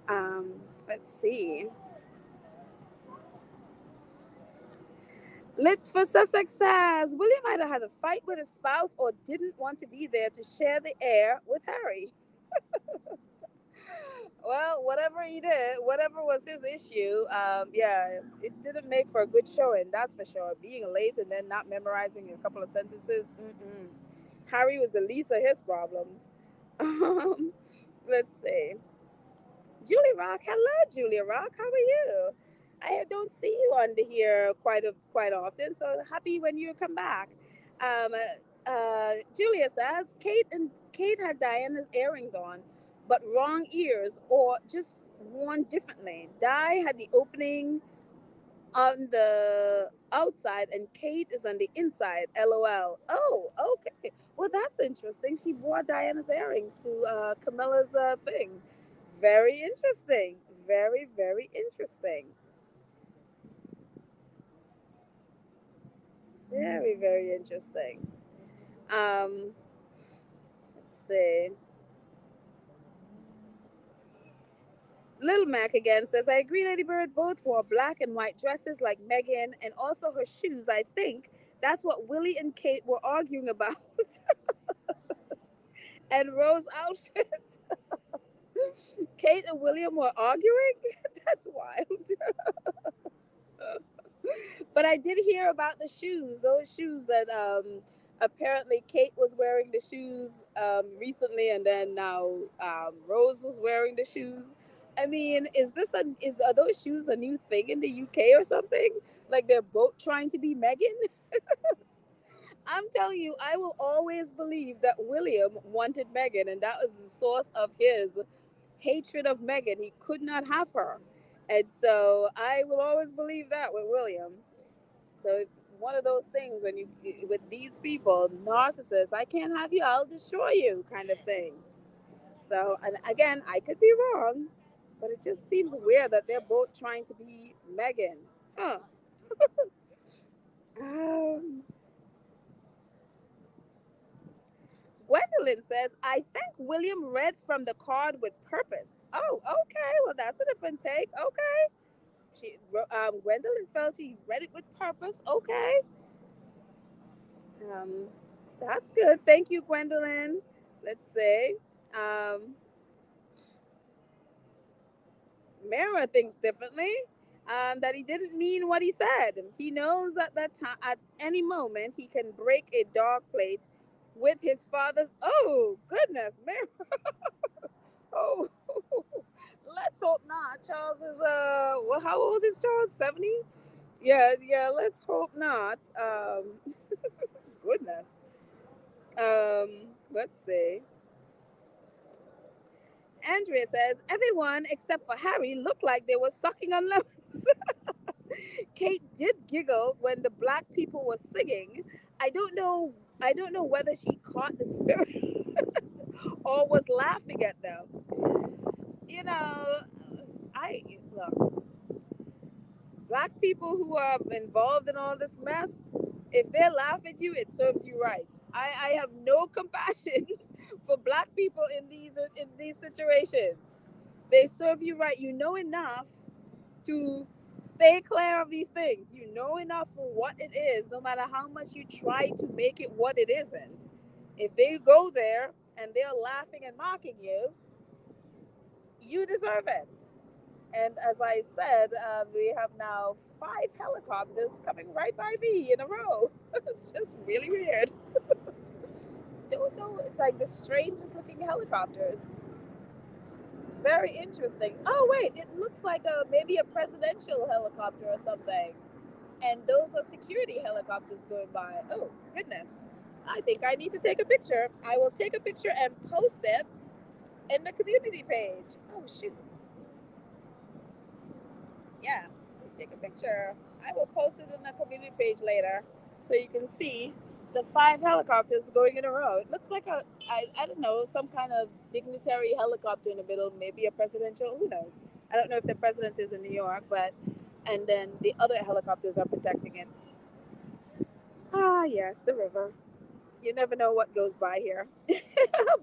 [SPEAKER 1] Let's see. Lit for Sussex says William either had a fight with his spouse or didn't want to be there to share the air with Harry. Well, whatever he did, whatever was his issue, yeah, it didn't make for a good showing, that's for sure. Being late and then not memorizing a couple of sentences, mm-mm. Harry was the least of his problems. Um, let's see. Julie Rock, hello, Julia Rock, how are you? I don't see you on here quite often, so happy when you come back. Um, Julia says Kate had Diana's earrings on, but wrong ears or just worn differently. Di had the opening on the outside and Kate is on the inside. LOL. Oh, okay. Well, that's interesting. She wore Diana's earrings to Camilla's thing. Very interesting. Very, very interesting. Very, very interesting. Um, let's see. Little Mac again says, I agree, Lady Bird. Both wore black and white dresses like Megan, and also her shoes. I think that's what Willie and Kate were arguing about. And Rose outfit. Kate and William were arguing? That's wild. But I did hear about the shoes, those shoes that apparently Kate was wearing the shoes recently, and then now Rose was wearing the shoes. I mean, are those shoes a new thing in the UK or something? Like they're both trying to be Megan? I'm telling you, I will always believe that William wanted Megan, and that was the source of his hatred of Megan. He could not have her. And so I will always believe that with William. So it's one of those things when you, with these people, narcissists, I can't have you, I'll destroy you kind of thing. So, and again, I could be wrong, but it just seems weird that they're both trying to be Megan. Huh. Um, Gwendolyn says, I think William read from the card with purpose. Oh, okay. Well, that's a different take. Okay. Gwendolyn felt he read it with purpose. Okay. Um, that's good. Thank you, Gwendolyn. Let's say. Um, Mara thinks differently. That he didn't mean what he said. He knows at that time, at any moment, he can break a dog plate with his father's. Oh goodness, Mara. Oh, let's hope not. Charles is well, how old is Charles? 70. Yeah, yeah. Let's hope not. Goodness. Let's see. Andrea says everyone except for Harry looked like they were sucking on lemons. Kate did giggle when the black people were singing. I don't know. I don't know whether she caught the spirit or was laughing at them. You know, I look, black people who are involved in all this mess. If they laugh at you, it serves you right. I have no compassion for black people in these situations. They serve you right. You know enough to Stay clear of these things. You know enough for what it is, no matter how much you try to make it what it isn't. If they go there and they're laughing and mocking you, you deserve it. And as I said, we have now 5 helicopters coming right by me in a row. It's just really weird. Don't know. It's like the strangest looking helicopters. Very interesting. Oh wait, it looks like a maybe a presidential helicopter or something. And those are security helicopters going by. Oh goodness. I think I need to take a picture. I will take a picture and post it in the community page. Oh shoot. Yeah. Take a picture. I will post it in the community page later so you can see the 5 helicopters going in a row. It looks like I don't know, some kind of dignitary helicopter in the middle, maybe a presidential, who knows. I don't know if the president is in New York, but and then the other helicopters are protecting it. Ah, yes, the river. You never know what goes by here.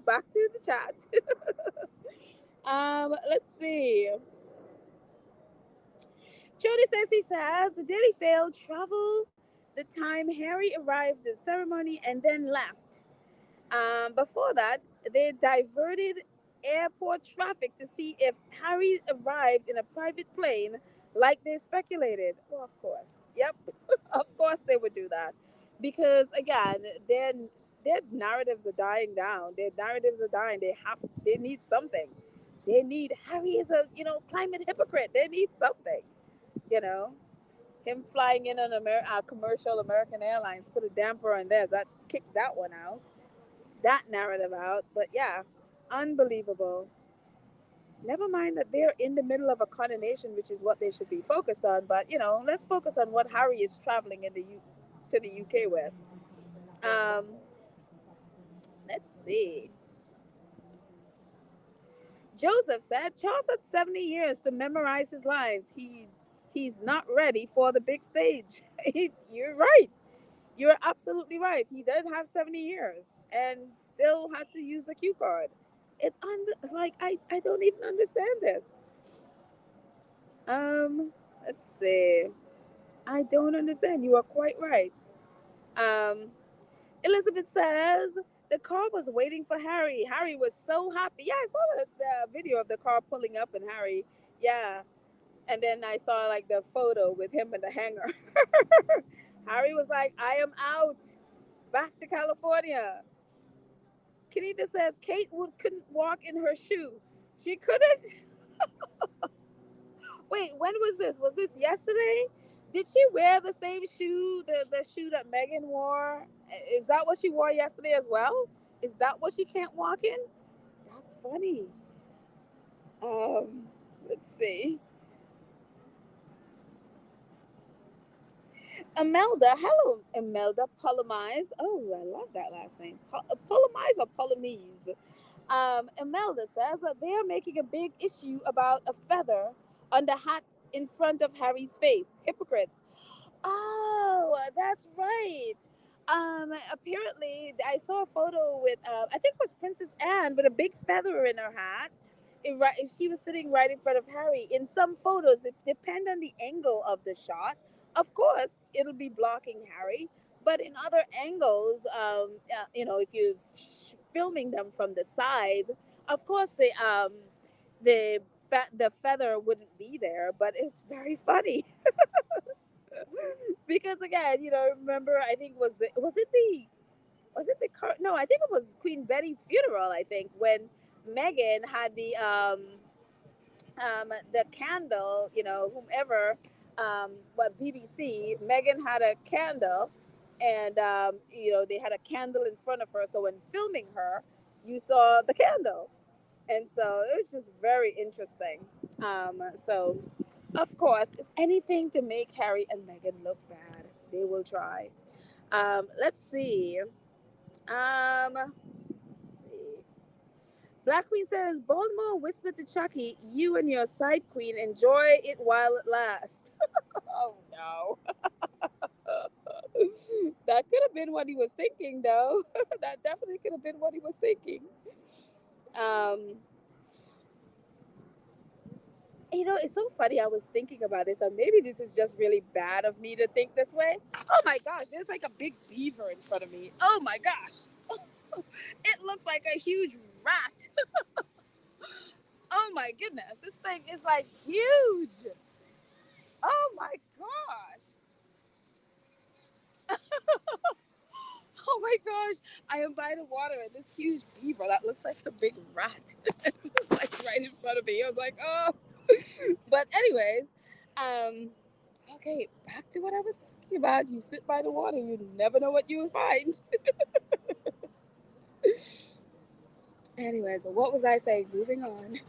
[SPEAKER 1] Back to the chat. Let's see. Jody says he says the Daily Fail travel the time Harry arrived at the ceremony and then left. Before that, they diverted airport traffic to see if Harry arrived in a private plane like they speculated. Well, of course. Yep. Of course they would do that. Because again, their narratives are dying down. Their narratives are dying. They need something. They need Harry is a, climate hypocrite. They need something, you know. Him flying in on commercial American Airlines put a damper on there. That kicked that one out, that narrative out. But yeah, unbelievable. Never mind that they're in the middle of a ConAnation, which is what they should be focused on. But let's focus on what Harry is traveling to the UK with. Um, let's see. Joseph said Charles had 70 years to memorize his lines. He's not ready for the big stage. You're right. You're absolutely right. He did have 70 years and still had to use a cue card. Like I don't even understand this. Let's see. I don't understand. You are quite right. Um, Elizabeth says the car was waiting for Harry. Harry was so happy. Yeah, I saw the video of the car pulling up and Harry. Yeah, and then I saw like the photo with him in the hangar. Harry was like, "I am out, back to California." Kenita says couldn't walk in her shoe. She couldn't. Wait, when was this? Was this yesterday? Did she wear the same shoe, the shoe that Megan wore? Is that what she wore yesterday as well? Is that what she can't walk in? That's funny. Let's see. Imelda, hello, Imelda Polomise. Oh, I love that last name. Polomise or Polomise? Imelda says that they are making a big issue about a feather on the hat in front of Harry's face. Hypocrites. Oh, that's right. Apparently, I saw a photo with, I think it was Princess Anne with a big feather in her hat. She was sitting right in front of Harry. In some photos, it depends on the angle of the shot. Of course, it'll be blocking Harry, but in other angles, if you're filming them from the sides, of course the the feather wouldn't be there. But it's very funny. Because again, remember I think was it the no, I think it was Queen Betty's funeral, I think, when Megan had the candle, whomever, but BBC, Megan had a candle, and they had a candle in front of her, so when filming her, you saw the candle, and so it was just very interesting. So of course, it's anything to make Harry and Meghan look bad. They will try. Let's see. Let's see. Black Queen says, Baltimore whispered to Chucky, you and your side queen enjoy it while it lasts. Oh no. That could have been what he was thinking, though. That definitely could have been what he was thinking. Um, It's so funny. I was thinking about this, and maybe this is just really bad of me to think this way. Oh my gosh, there's like a big beaver in front of me. Oh my gosh. It looks like a huge rat. Oh my goodness, this thing is like huge. Oh my gosh. Oh my gosh. I am by the water and this huge beaver that looks like a big rat. It's like right in front of me. I was like, oh. But anyways, um, okay, back to what I was talking about. You sit by the water, you never know what you will find. Anyways, what was I saying? Moving on.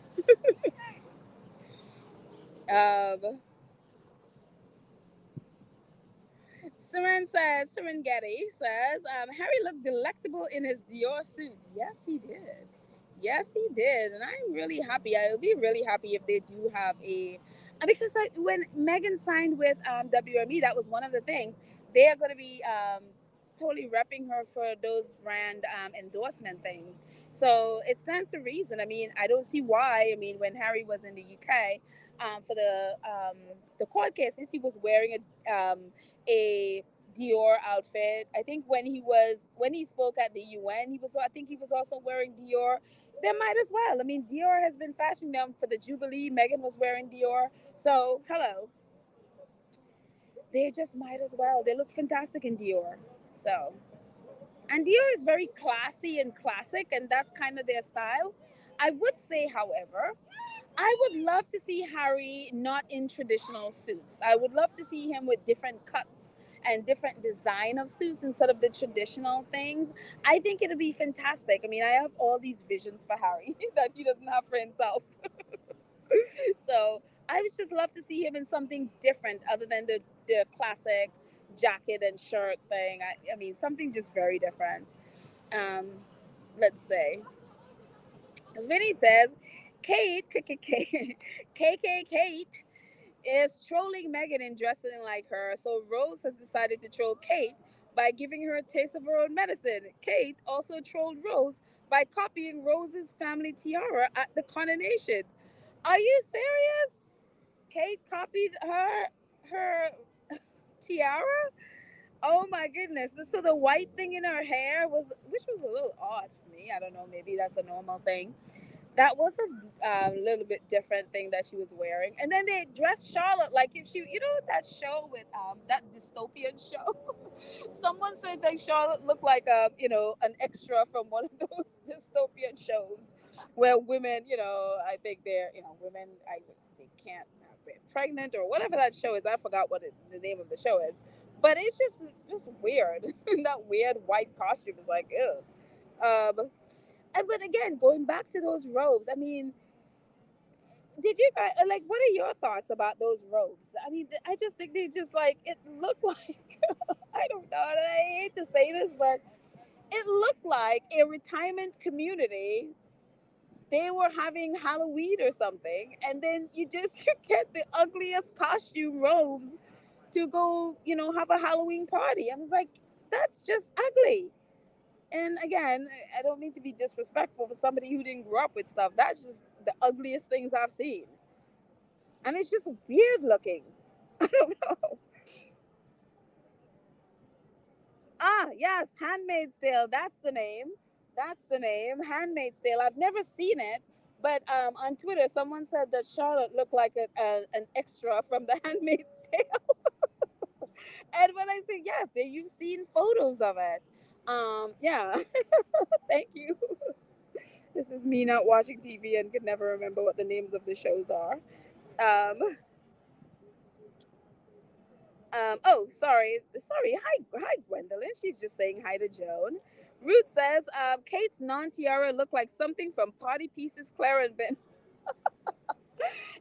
[SPEAKER 1] Serengeti says, Harry looked delectable in his Dior suit. Yes, he did. Yes, he did. And I'm really happy. I'll be really happy if they do have because like, when Megan signed with WME, that was one of the things. They are going to be totally repping her for those brand endorsement things. So it stands to reason. I mean, I don't see why. I mean, when Harry was in the UK for the court cases, he was wearing a Dior outfit. I think when he spoke at the UN, I think he was also wearing Dior. They might as well. I mean, Dior has been fashioning them for the Jubilee. Megan was wearing Dior. So hello, they just might as well. They look fantastic in Dior. So and Dior is very classy and classic, and that's kind of their style. I would say, however, I would love to see Harry not in traditional suits. I would love to see him with different cuts and different design of suits instead of the traditional things. I think it'd be fantastic. I mean, I have all these visions for Harry that he doesn't have for himself. So I would just love to see him in something different other than the classic jacket and shirt thing. I mean, something just very different. Um, let's say. Vinny says, Kate is trolling Megan and dressing like her. So Rose has decided to troll Kate by giving her a taste of her own medicine. Kate also trolled Rose by copying Rose's family tiara at the ConAnation. Are you serious? Kate copied her tiara? Oh my goodness. So the white thing in her hair which was a little odd for me. I don't know, maybe that's a normal thing. That was a little bit different thing that she was wearing. And then they dressed Charlotte like if that show with that dystopian show. Someone said that Charlotte looked like an extra from one of those dystopian shows where women, I think women, they can't get pregnant or whatever that show is. I forgot the name of the show is, but it's just weird. That weird white costume is like ew. But again, going back to those robes, I mean, did you guys like? What are your thoughts about those robes? I mean, I just think they just like it looked like I don't know. And I hate to say this, but it looked like a retirement community. They were having Halloween or something, and then you get the ugliest costume robes to go, have a Halloween party. I was like, that's just ugly. And again, I don't mean to be disrespectful for somebody who didn't grow up with stuff. That's just the ugliest things I've seen. And it's just weird looking. I don't know. Ah, yes, Handmaid's Tale. That's the name. That's the name. Handmaid's Tale. I've never seen it, but on Twitter, someone said that Charlotte looked like an extra from the Handmaid's Tale. And when I say yes, you've seen photos of it. Yeah. Thank you. This is me not watching TV and could never remember what the names of the shows are. Um, oh, sorry. Hi, Gwendolyn. She's just saying hi to Joan. Ruth says, Kate's non-tiara looked like something from Party Pieces Clarendon.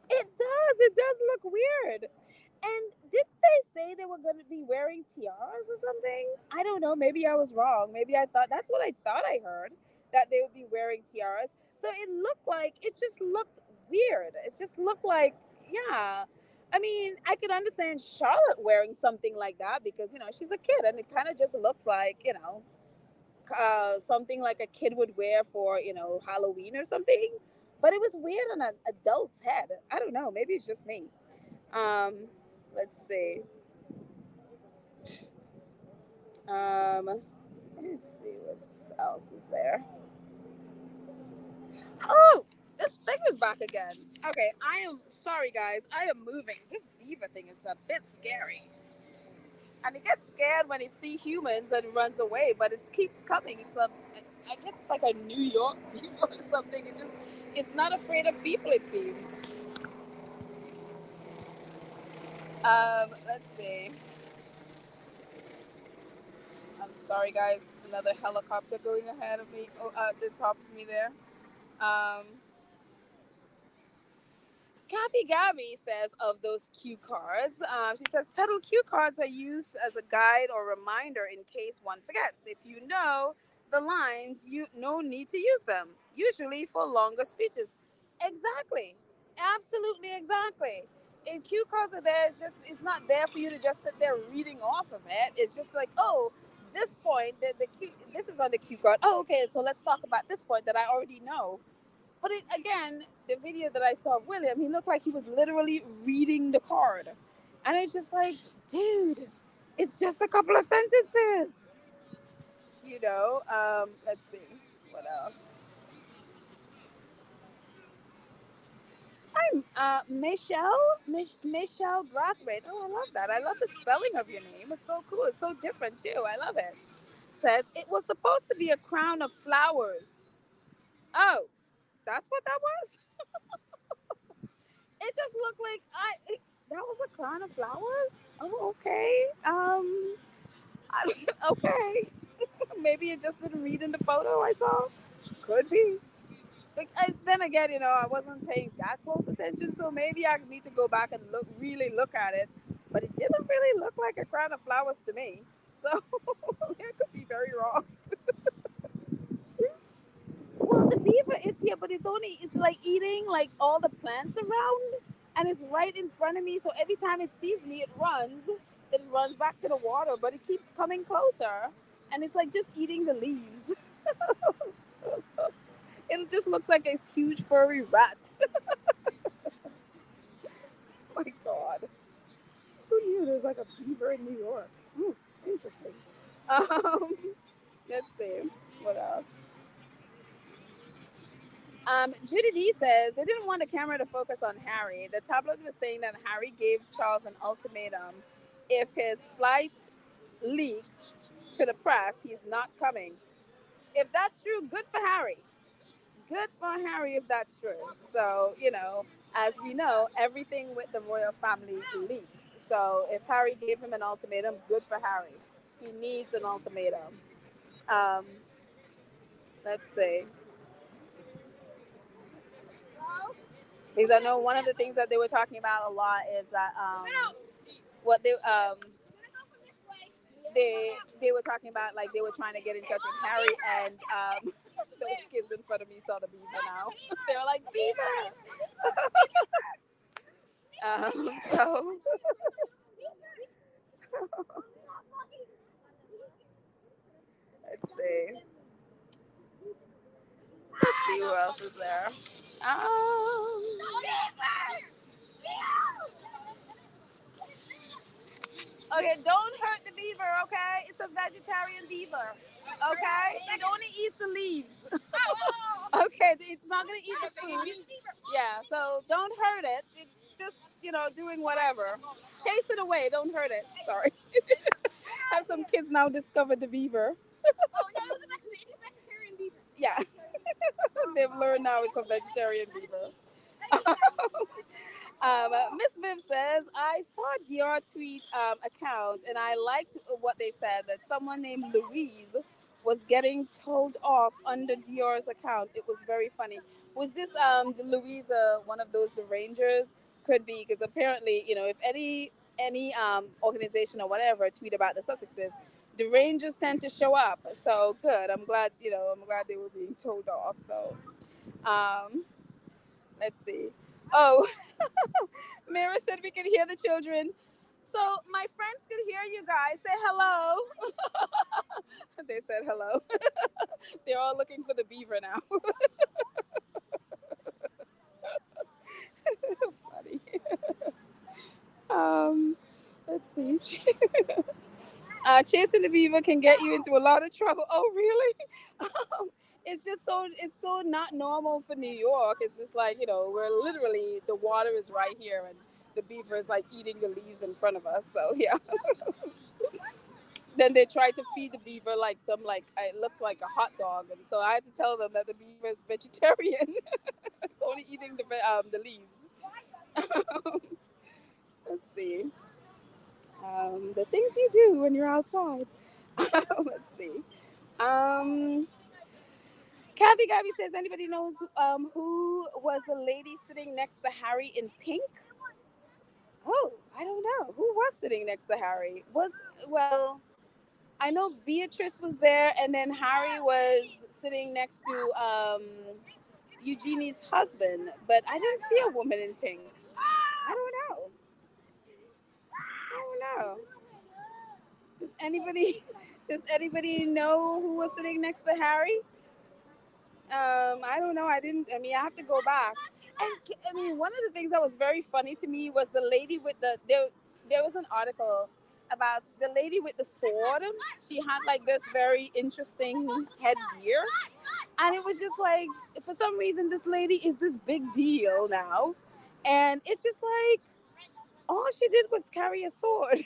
[SPEAKER 1] It does. It does look weird. And did they say they were going to be wearing tiaras or something? I don't know. Maybe I was wrong. Maybe I thought that's what I thought I heard, that they would be wearing tiaras. So it just looked weird. It just looked like, yeah. I mean, I could understand Charlotte wearing something like that because, she's a kid and it kind of just looks like, something like a kid would wear for, Halloween or something. but it was weird on an adult's head. I don't know. Maybe it's just me. Um, let's see. Um, let's see what else is there. Oh, this thing is back again. Okay, I am sorry, guys. I am moving. This beaver thing is a bit scary, and it gets scared when it sees humans and runs away. But it keeps coming. I guess it's like a New York beaver or something. It's not afraid of people. It seems. Let's see. I'm sorry, guys. Another helicopter going ahead of me. Oh, at the top of me there. Um, Kathy Gabby says of those cue cards, she says pedal cue cards are used as a guide or reminder in case one forgets. If you know the lines, you no need to use them. Usually for longer speeches. Exactly. Absolutely exactly. And cue cards are there. It's not there for you to just sit there reading off of it. It's just like, oh, this point, this is on the cue card. Oh, okay. So let's talk about this point that I already know. But again, the video that I saw of William, he looked like he was literally reading the card. And it's just like, dude, it's just a couple of sentences. Let's see. What else? I'm Michelle Brathwaite. Oh, I love that. I love the spelling of your name. It's so cool. It's so different, too. I love it. Said it was supposed to be a crown of flowers. Oh, that's what that was? It just looked like that was a crown of flowers. Oh, okay. Okay. Maybe it just didn't read in the photo I saw. Could be. But then again, I wasn't paying that close attention, so maybe I need to go back and really look at it. But it didn't really look like a crown of flowers to me. So I could be very wrong. Well, the beaver is here, but it's like eating like all the plants around, and it's right in front of me. So every time it sees me, it runs back to the water, but it keeps coming closer, and it's like just eating the leaves. It just looks like a huge furry rat. Oh my God, who knew there's like a beaver in New York? Interesting. Um, let's see what else. Judy D says they didn't want the camera to focus on Harry. The tabloid was saying that Harry gave Charles an ultimatum. If his flight leaks to the press, he's not coming. If that's true, good for Harry. Good for Harry if that's true. So, as we know, everything with the royal family leaks. So if Harry gave him an ultimatum, good for Harry. He needs an ultimatum. Um, let's see. Because I know one of the things that they were talking about a lot is that what they were talking about, like they were trying to get in touch with Harry, and those kids in front of me saw the beaver now. They were like beaver. So let's see. Let's see who else is there. Um, okay, don't hurt the beaver. Okay, it's a vegetarian beaver. Okay, it only eats the leaves. Okay, it's not gonna eat the food. Yeah, so don't hurt it. It's just doing whatever. Chase it away. Don't hurt it. Sorry. Have some kids now discovered the beaver. Yeah, they've learned now it's a vegetarian beaver. Miss Viv says, I saw a Dior tweet account and I liked what they said that someone named Louise was getting told off under Dior's account. It was very funny. Was this the Louise one of those the Rangers? Could be because apparently if any organization or whatever tweet about the Sussexes, the Rangers tend to show up. So good. I'm glad they were being told off. So um, let's see. Oh, Mira said we could hear the children. So my friends could hear you guys. Say hello. They said hello. They're all looking for the beaver now. Um, let's see. Chasing the beaver can get you into a lot of trouble. Oh, really? It's so not normal for New York. It's just like, we're literally, the water is right here and the beaver is like eating the leaves in front of us. So yeah. Then they tried to feed the beaver like some, like, it looked like a hot dog, and so I had to tell them that the beaver is vegetarian. It's only eating the leaves. Let's see. The things you do when you're outside. Let's see. Um, Kathy Gabby says, anybody knows who was the lady sitting next to Harry in pink? Oh, I don't know. Who was sitting next to Harry? Well, I know Beatrice was there, and then Harry was sitting next to Eugenie's husband, but I didn't see a woman in pink. I don't know. I don't know. Does anybody does anybody know who was sitting next to Harry? I don't know. I didn't. I mean, I have to go back. And I mean, one of the things that was very funny to me was the lady with There was an article about the lady with the sword. She had like this very interesting headgear, and it was just like, for some reason, this lady is this big deal now, and it's just like all she did was carry a sword.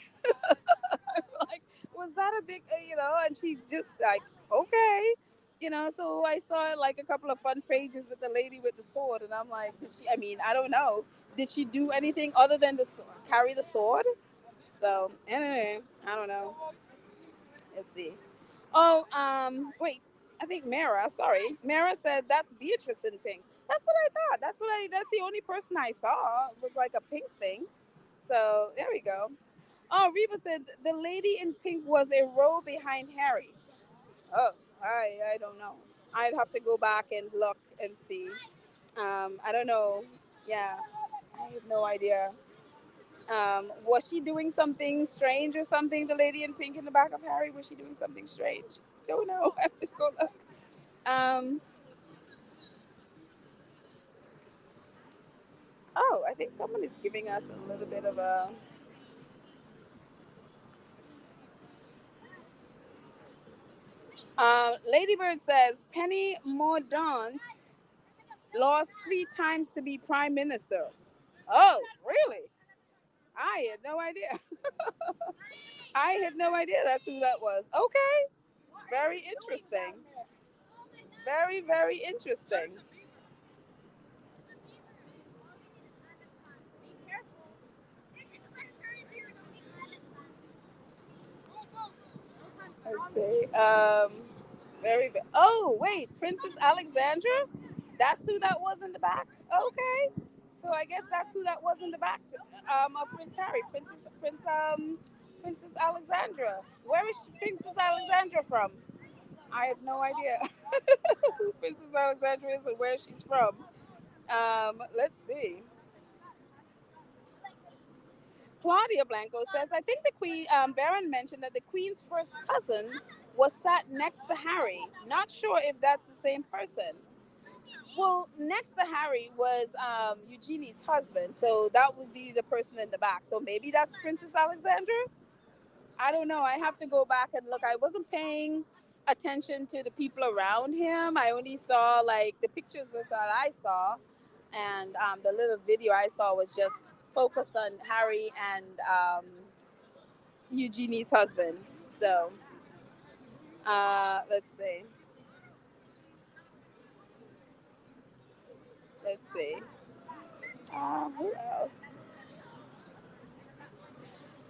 [SPEAKER 1] Like, was that a big, and she just like, okay, so I saw like a couple of fun pages with the lady with the sword, and I'm like, I mean, I don't know, did she do anything other than carry the sword? So anyway, I don't know. Let's see. Oh, wait, I think Mara said that's Beatrice in pink. That's what I thought. That's the only person I saw was like a pink thing. So there we go. Oh, Reba said the lady in pink was a row behind Harry. Oh, I don't know. I'd have to go back and look and see. I don't know. Yeah, I have no idea. Was she doing something strange or something? The lady in pink in the back of Harry, was she doing something strange? Don't know. I have to go look. Um, oh, I think someone is giving us a little bit of a. Ladybird says Penny Mordaunt lost 3 times to be prime minister. Oh, really? I had no idea. I had no idea that's who that was. Okay, very interesting. Very, very interesting. Let's see. Oh, wait, Princess Alexandra? That's who that was in the back? Okay. So I guess that's who that was in the back of Prince Harry. Princess Alexandra. Where is Princess Alexandra from? I have no idea who Princess Alexandra is and where she's from. Let's see. Claudia Blanco says, I think the Queen, Baron mentioned that the Queen's first cousin was sat next to Harry. Not sure if that's the same person. Well, next to Harry was Eugenie's husband, so that would be the person in the back. So maybe that's Princess Alexandra? I don't know. I have to go back and look. I wasn't paying attention to the people around him. I only saw like the pictures that I saw, and the little video I saw was just focused on Harry and Eugenie's husband. So let's see. Let's see. Who else?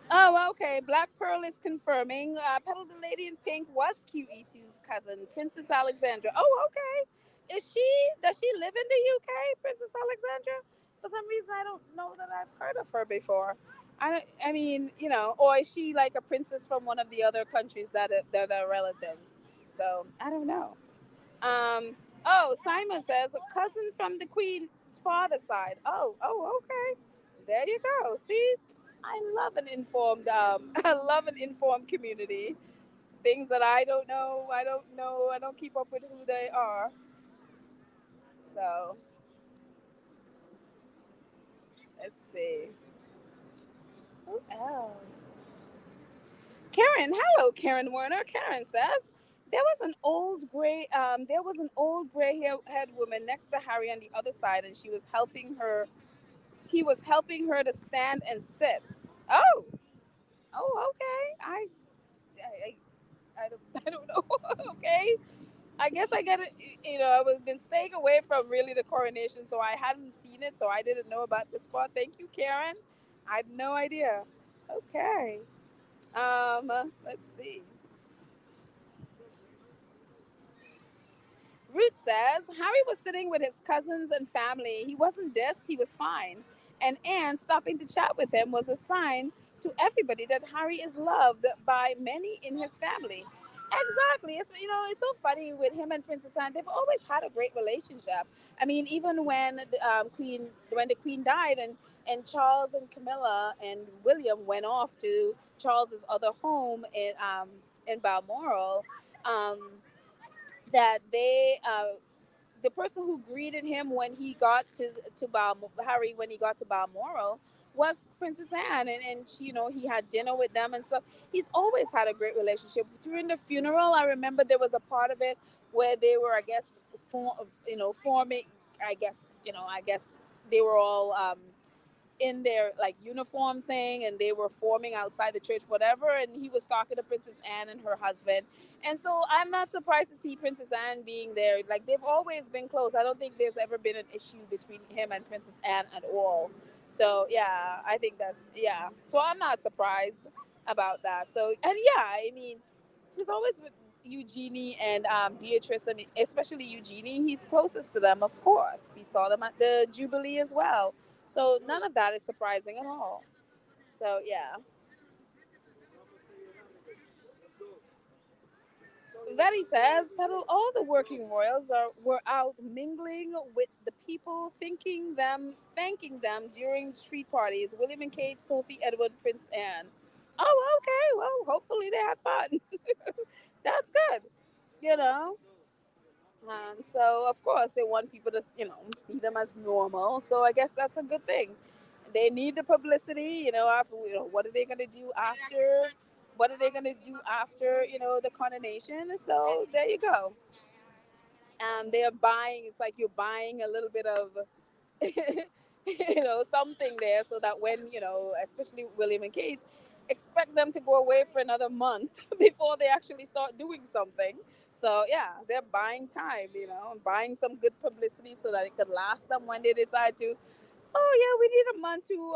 [SPEAKER 1] Oh, okay. Black Pearl is confirming. Petal the Lady in Pink was QE2's cousin, Princess Alexandra. Oh, okay. Does she live in the UK, Princess Alexandra? For some reason, I don't know that I've heard of her before. I mean, or is she like a princess from one of the other countries that are relatives? So I don't know. Um, oh, Simon says a cousin from the Queen's father's side. Okay. There you go. See, I love an informed. I love an informed community. Things that I don't know, I don't know. I don't keep up with who they are. So let's see. Who else? Karen, hello, Karen Werner. Karen says there was an old gray-haired woman next to Harry on the other side, and she was helping her. He was helping her to stand and sit. Oh, oh, okay. I don't, I don't know. Okay, I guess I get it. You know, I've been staying away from really the coronation, so I hadn't seen it, so I didn't know about the spot. Thank you, Karen. I had no idea. Okay. Let's see. Ruth says Harry was sitting with his cousins and family. He wasn't dissed, he was fine. And Anne stopping to chat with him was a sign to everybody that Harry is loved by many in his family. Exactly. It's so funny with him and Princess Anne. They've always had a great relationship. I mean, even when the Queen died, and Charles and Camilla and William went off to Charles's other home in Balmoral. Um, that the person who greeted him when he got to Harry when he got to Balmoral was Princess Anne, and she, he had dinner with them and stuff. He's always had a great relationship. During the funeral, I remember there was a part of it where they were, I guess, forming. I guess they were all in their like uniform thing, and they were forming outside the church, whatever, and he was talking to Princess Anne and her husband. And so I'm not surprised to see Princess Anne being there. Like, they've always been close. I don't think there's ever been an issue between him and Princess Anne at all. So yeah, I think that's, yeah, so I'm not surprised about that. So, and yeah, I mean, he's always with Eugenie and Beatrice. I mean, especially Eugenie. He's closest to them, of course. We saw them at the Jubilee as well. So none of that is surprising at all. So yeah. Betty says, but all the working royals were out mingling with the people, thanking them during street parties. William and Kate, Sophie, Edward, Prince Anne. Oh, okay. Well, hopefully they had fun. That's good. You know. So of course they want people to, see them as normal. So I guess that's a good thing. They need the publicity. After, what are they gonna do after? What are they gonna do after, the coronation? So there you go. They are buying. It's like you're buying a little bit of, something there, so that when, especially William and Kate, expect them to go away for another month before they actually start doing something. So yeah, they're buying time, buying some good publicity so that it could last them when they decide to. Oh yeah, we need a month to,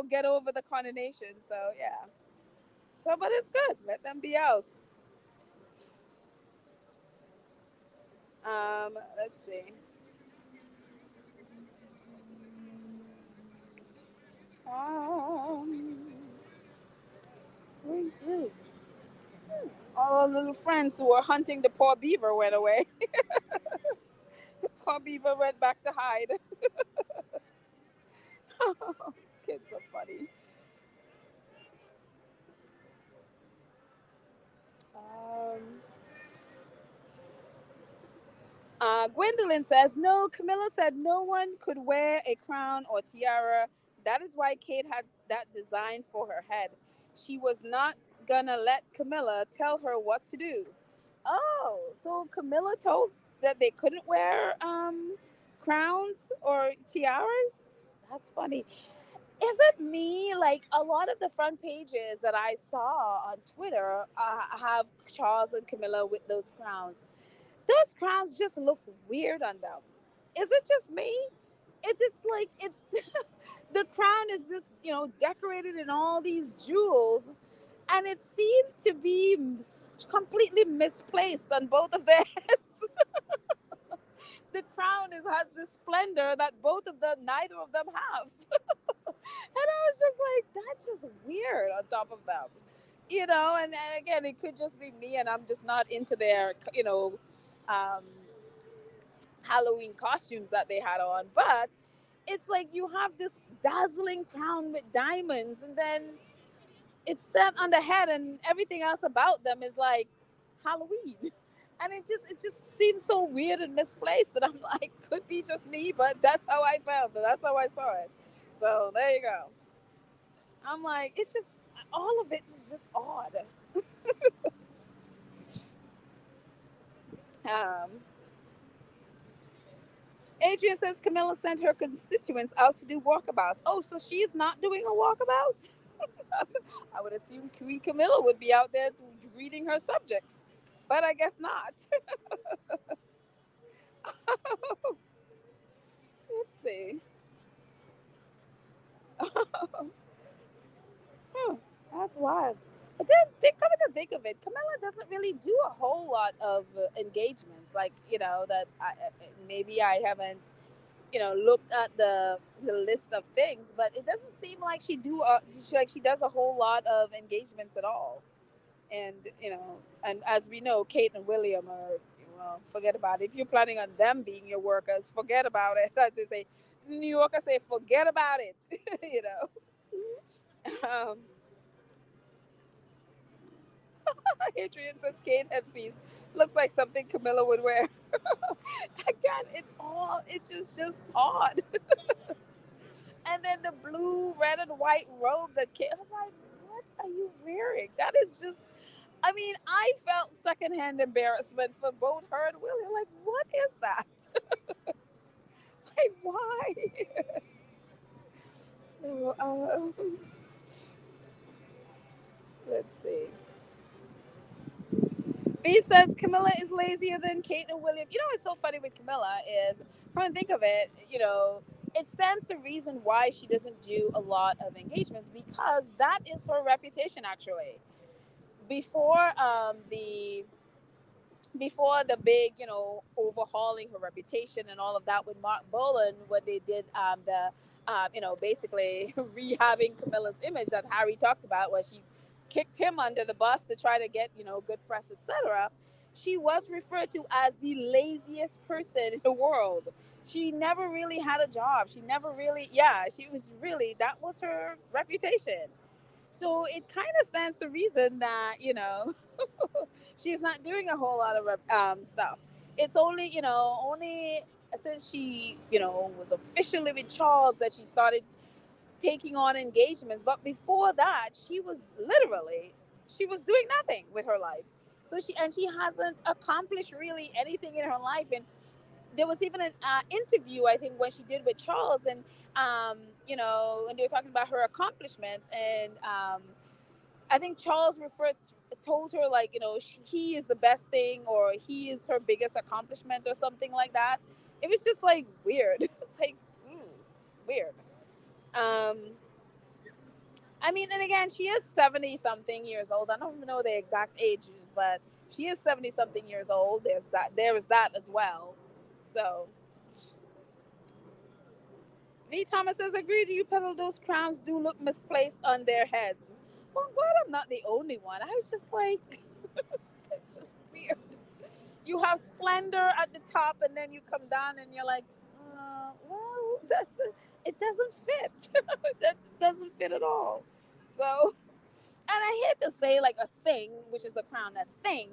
[SPEAKER 1] get over the coronation. So yeah. So, but it's good. Let them be out. Let's see. Um, all our little friends who were hunting the poor beaver went away. Poor beaver went back to hide. Kids are funny. Um, Gwendolyn says, no, Camilla said no one could wear a crown or tiara. That is why Kate had that design for her head. She was not gonna let Camilla tell her what to do. Oh, so Camilla told that they couldn't wear crowns or tiaras? That's funny. Is it me? Like, a lot of the front pages that I saw on Twitter have Charles and Camilla with those crowns. Those crowns just look weird on them. Is it just me? It just like it. The crown is this, decorated in all these jewels, and it seemed to be completely misplaced on both of their heads. The crown has this splendor that both of them, neither of them have. And I was just like, that's just weird on top of them. And again, it could just be me, and I'm just not into their, um, Halloween costumes that they had on. But it's like you have this dazzling crown with diamonds, and then it's set on the head, and everything else about them is like Halloween. And it just seems so weird and misplaced that I'm like, could be just me, but that's how I felt. That's how I saw it. So there you go. I'm like, it's just all of it is just odd. Um, Adrian says Camilla sent her constituents out to do walkabouts. Oh, so she's not doing a walkabout? I would assume Queen Camilla would be out there greeting her subjects, but I guess not. Let's see. Huh, that's wild. But then, coming to think of it, Camilla doesn't really do a whole lot of engagements. Like, that maybe I haven't, looked at the list of things, but it doesn't seem like she does a whole lot of engagements at all. And and as we know, Kate and William are, well, forget about it. If you're planning on them being your workers, forget about it. As they say, New Yorkers say, forget about it. you know. Um, Adrian says Kate headpiece looks like something Camilla would wear. Again, it's just odd. And then the blue, red, and white robe that Kate, I was like, what are you wearing? That is just, I mean, I felt secondhand embarrassment for both her and Willie. Like, what is that? Like, why? So, let's see. B says Camilla is lazier than Kate and William. You know what's so funny with Camilla is, come and think of it, it stands to reason why she doesn't do a lot of engagements because that is her reputation actually. Before the big, overhauling her reputation and all of that with Mark Bolan, when they did basically rehabbing Camilla's image that Harry talked about, where she kicked him under the bus to try to get, good press, etc. She was referred to as the laziest person in the world. She never really had a job. She never really, yeah, she was really, that was her reputation. So it kind of stands to reason that, she's not doing a whole lot of stuff. It's only, only since she, was officially with Charles that she started taking on engagements. But before that, she was doing nothing with her life. So she hasn't accomplished really anything in her life. And there was even an interview, I think, when she did with Charles, and when they were talking about her accomplishments, and I think Charles told her, like, he is the best thing, or he is her biggest accomplishment, or something like that. It was just like weird. It's like, weird. Um, I mean, and again, she is 70 something years old. I don't even know the exact ages, but she is 70 something years old. There is that as well. So V. Thomas says, agree, do you pedal those crowns do look misplaced on their heads. Well, I'm glad I'm not the only one. I was just like, it's just weird. You have splendor at the top, and then you come down, and you're like, well, it doesn't fit. That doesn't fit at all. So, and I hate to say, like, a thing, which is a crown, a thing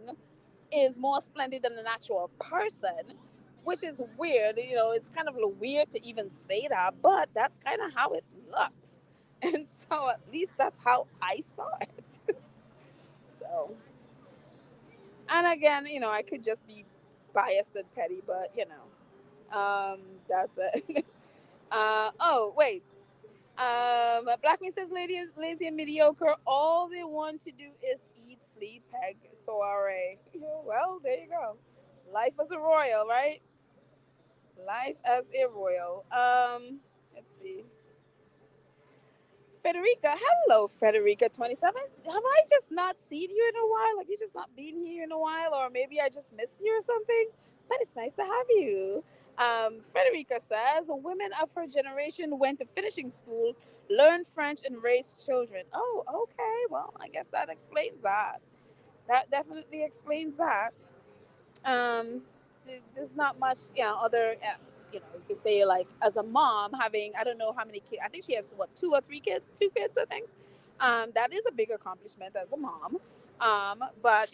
[SPEAKER 1] is more splendid than an actual person, which is weird. It's kind of weird to even say that, but that's kind of how it looks. And so at least that's how I saw it. So, and again, I could just be biased and petty, but that's it. Oh, wait. Black Man says, lady is lazy and mediocre. All they want to do is eat, sleep, peg, soiree. Well, there you go. Life as a royal, right? Life as a royal. Let's see. Federica, hello, Federica 27. Have I just not seen you in a while? Like, you just not been here in a while, or maybe I just missed you or something? But it's nice to have you. Federica says, women of her generation went to finishing school, learned French, and raised children. Oh, okay. Well, I guess that explains that. That definitely explains that. um there's not much, other, you could say, like, as a mom, having, I don't know how many kids. I think she has, what, two kids, I think. That is a big accomplishment as a mom. But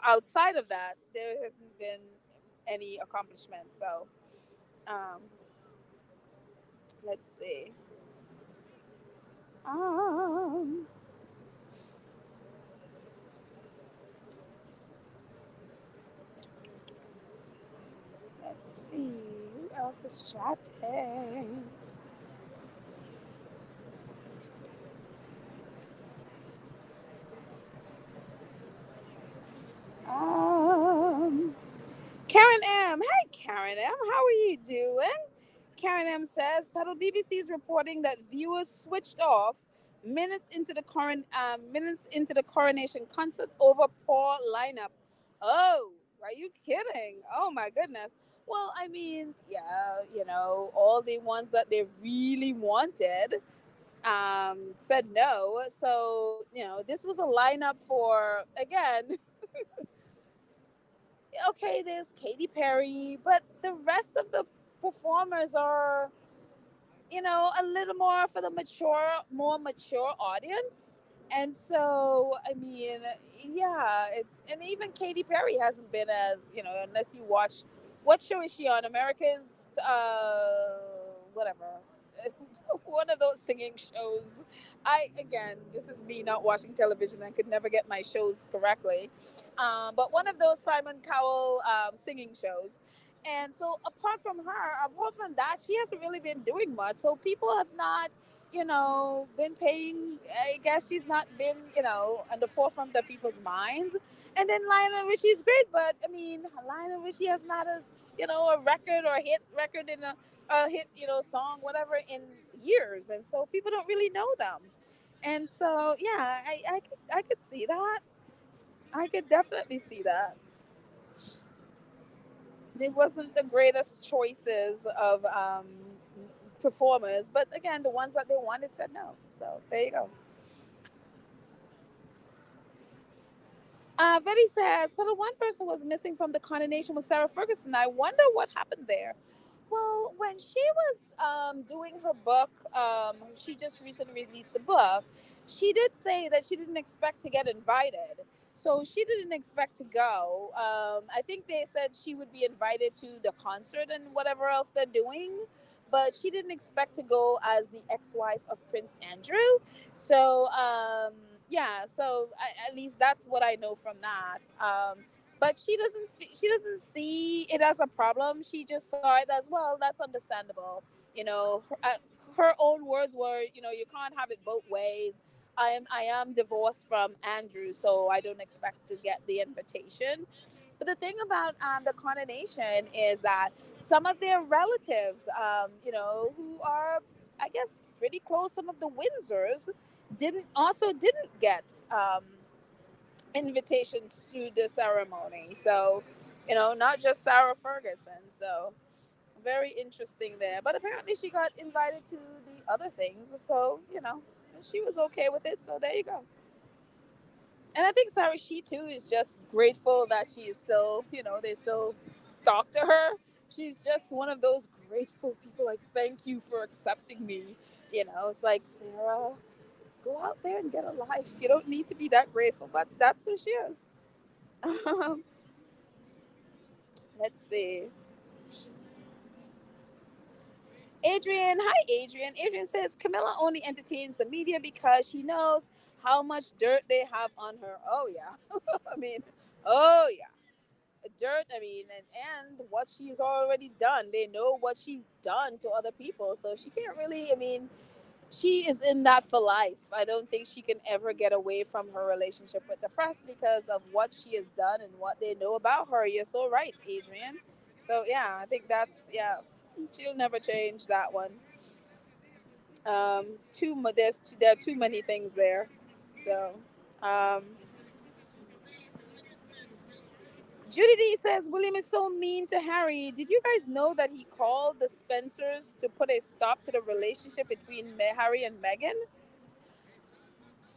[SPEAKER 1] outside of that, there hasn't been any accomplishment. So, um let's see. Um, let's see who else is chatting. Um, Karen M. Hey, Karen M. How are you doing? Karen M says, Pedal BBC is reporting that viewers switched off minutes into the coronation concert over poor lineup. Oh, are you kidding? Oh my goodness. Well, I mean, yeah, all the ones that they really wanted said no. So, this was a lineup for, again, okay, there's Katy Perry, but the rest of the performers are, a little more for the more mature audience. And so, I mean, yeah, and even Katy Perry hasn't been as, unless you watch, what show is she on? America's, whatever. One of those singing shows. Again, this is me not watching television. I could never get my shows correctly. But one of those Simon Cowell singing shows. And so apart from that, she hasn't really been doing much. So people have not, been paying. I guess she's not been, on the forefront of people's minds. And then Lionel Richie's great, but I mean, Lionel Richie has not a record or a hit record in a hit, song, whatever, in years. And so people don't really know them. And so, yeah, I could see that. I could definitely see that. They wasn't the greatest choices of performers, but again, the ones that they wanted said no. So there you go. Betty says, but the one person was missing from the ConAnation was Sarah Ferguson. I wonder what happened there. Well, when she was doing her book, she just recently released the book. She did say that she didn't expect to get invited. So she didn't expect to go. I think they said she would be invited to the concert and whatever else they're doing, but she didn't expect to go as the ex-wife of Prince Andrew. So yeah, so at least that's what I know from that. But she doesn't see it as a problem. She just saw it as, well, that's understandable. Her own words were, you can't have it both ways. I am divorced from Andrew, so I don't expect to get the invitation. But the thing about the ConAnation is that some of their relatives, who are, I guess, pretty close, some of the Windsors, didn't get invitations to the ceremony. So, not just Sarah Ferguson. So, very interesting there. But apparently, she got invited to the other things. So, she was okay with it. So, there you go. And I think Sarah, she too is just grateful that she is still, they still talk to her. She's just one of those grateful people, like, thank you for accepting me. It's like, Sarah, go out there and get a life. You don't need to be that grateful, but that's who she is. Um, let's see. Adrian, hi Adrian. Adrian says Camilla only entertains the media because she knows how much dirt they have on her. Oh yeah. I mean, oh yeah. Dirt, I mean, and what she's already done. They know what she's done to other people. So she can't really, I mean, she is in that for life. I don't think she can ever get away from her relationship with the press because of what she has done and what they know about her. You're so right, Adrian. So yeah, I think that's, yeah, she'll never change that one. There are too many things there. So um, Judy D says William is so mean to Harry. Did you guys know that he called the Spencers to put a stop to the relationship between Harry and Meghan?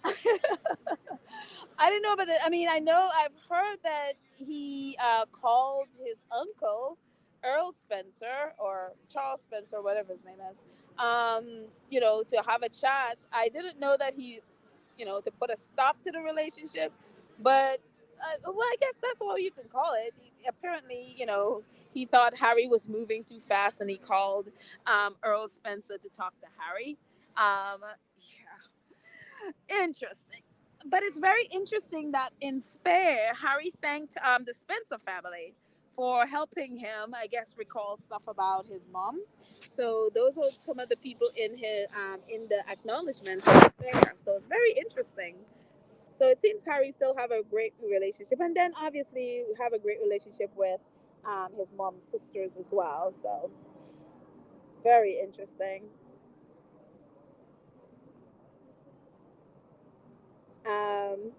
[SPEAKER 1] I didn't know about that. I mean, I know I've heard that he called his uncle, Earl Spencer or Charles Spencer, whatever his name is, to have a chat. I didn't know that to put a stop to the relationship, but well, I guess that's what you can call it. Apparently, he thought Harry was moving too fast, and he called Earl Spencer to talk to Harry. Yeah. Interesting. But it's very interesting that in Spare, Harry thanked the Spencer family for helping him, I guess, recall stuff about his mom. So those are some of the people in the acknowledgments of Spare. So it's very interesting. So it seems Harry still have a great relationship, and then obviously have a great relationship with his mom's sisters as well. So very interesting. Um,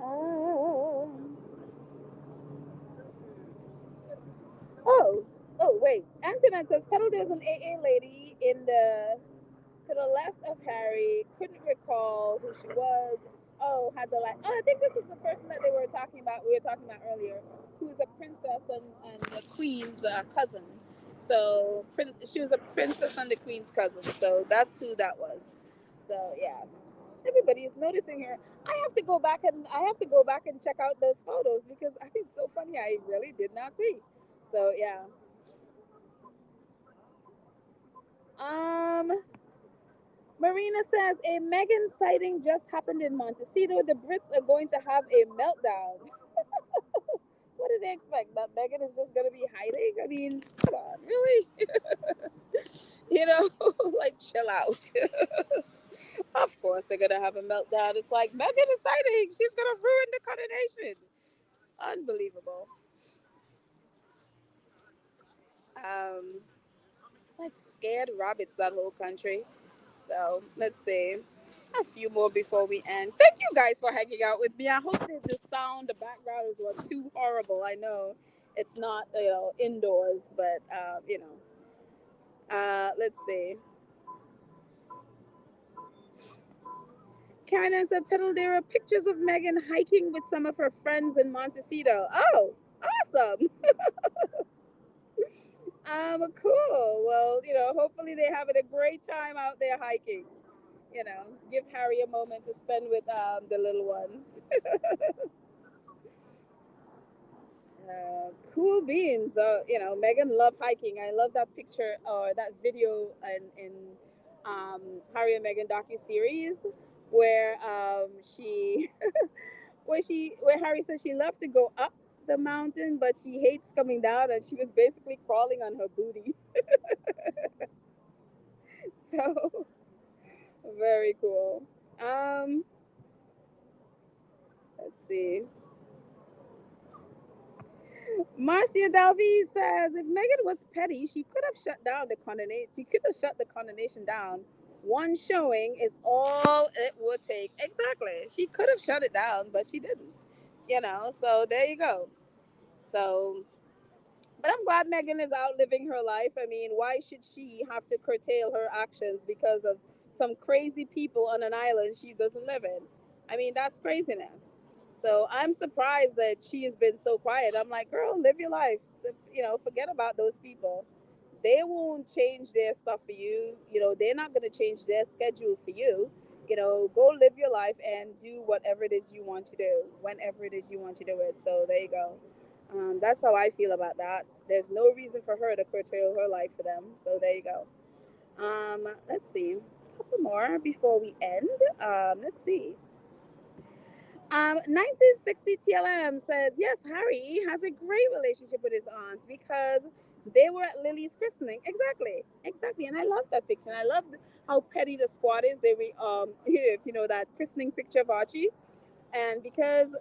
[SPEAKER 1] um, Oh, oh, wait. Antoinette says, Petal, there's an AA lady in the to the left of Harry. Couldn't recall who she was. Oh, had the like. Oh, I think this is the person that they were talking about. We were talking about earlier, who is a princess and the queen's cousin. So she was a princess and the queen's cousin. So that's who that was. So yeah, everybody is noticing her. I have to go back and check out those photos because I think it's so funny. I really did not see. So yeah. Um, Marina says a Megan sighting just happened in Montecito. The Brits are going to have a meltdown. What do they expect? That Megan is just going to be hiding? I mean, come on, really? You know, like chill out. Of course they're going to have a meltdown. It's like Megan is sighting. She's going to ruin the coronation. Unbelievable. Um, it's like scared rabbits, that whole country. So let's see. A few more before we end. Thank you guys for hanging out with me. I hope that the sound, the background is not too horrible. I know it's not, indoors, but, let's see. Karen has said, Petal, there are pictures of Megan hiking with some of her friends in Montecito. Oh, awesome. Cool. Well, hopefully they having a great time out there hiking. Give Harry a moment to spend with the little ones. Cool beans. Megan love hiking. I love that picture or that video in Harry and Meghan docu series where she where Harry says she loves to go up the mountain, but she hates coming down, and she was basically crawling on her booty. So very cool. Um, let's see. Marcia Dalby says if Megan was petty, she could have shut down the ConAnation. She could have shut the ConAnation down. One showing is all it would take. Exactly. She could have shut it down, but she didn't. So there you go. So, but I'm glad Megan is out living her life. I mean, why should she have to curtail her actions because of some crazy people on an island she doesn't live in? I mean, that's craziness. So I'm surprised that she has been so quiet. I'm like, girl, live your life. Forget about those people. They won't change their stuff for you. They're not going to change their schedule for you. Go live your life and do whatever it is you want to do, whenever it is you want to do it. So there you go. That's how I feel about that. There's no reason for her to curtail her life for them. So there you go. Let's see. A couple more before we end. Let's see. 1960 TLM says, yes, Harry has a great relationship with his aunts because they were at Lily's christening. Exactly. Exactly. And I love that picture. And I love how petty the squad is. If you know that christening picture of Archie. And because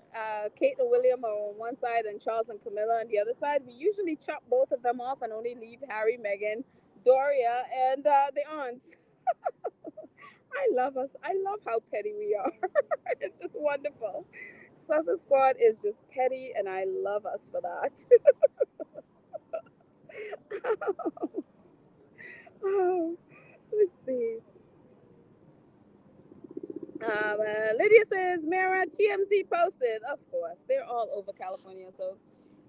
[SPEAKER 1] Kate and William are on one side and Charles and Camilla on the other side, we usually chop both of them off and only leave Harry, Meghan, Doria, and the aunts. I love us. I love how petty we are. It's just wonderful. Sussex Squad is just petty, and I love us for that. Oh, let's see. Lydia says, Mara, TMZ posted. Of course, they're all over California. So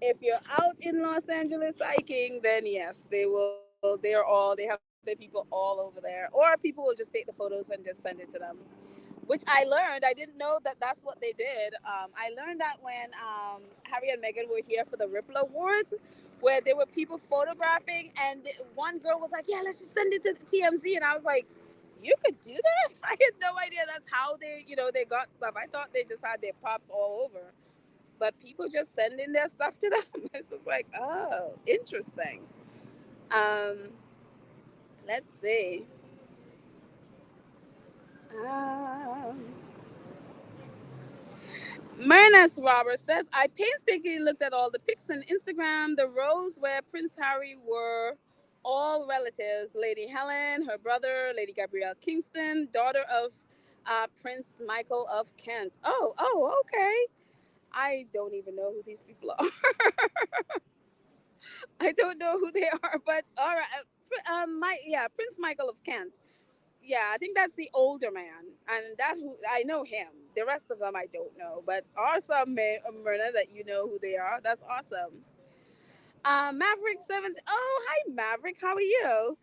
[SPEAKER 1] if you're out in Los Angeles hiking, then yes, they have their people all over there. Or people will just take the photos and just send it to them. which I learned. I didn't know that that's what they did. I learned that when Harry and Meghan were here for the Ripple Awards, where there were people photographing, and one girl was like, "Yeah, let's just send it to TMZ," and I was like, "You could do that?" I had no idea that's how they, they got stuff. I thought they just had their pops all over, but people just send in their stuff to them. It's just like, oh, interesting. Um, let's see. Um, Myrna's Robert says, I painstakingly looked at all the pics on Instagram. The rows where Prince Harry were all relatives. Lady Helen, her brother, Lady Gabrielle Kingston, daughter of Prince Michael of Kent. Oh, okay. I don't even know who these people are. I don't know who they are, but all right. Prince Michael of Kent. Yeah, I think that's the older man, and that who I know him. The rest of them I don't know, but awesome, Myrna, that you know who they are. That's awesome. Maverick 7. Oh, hi Maverick, how are you?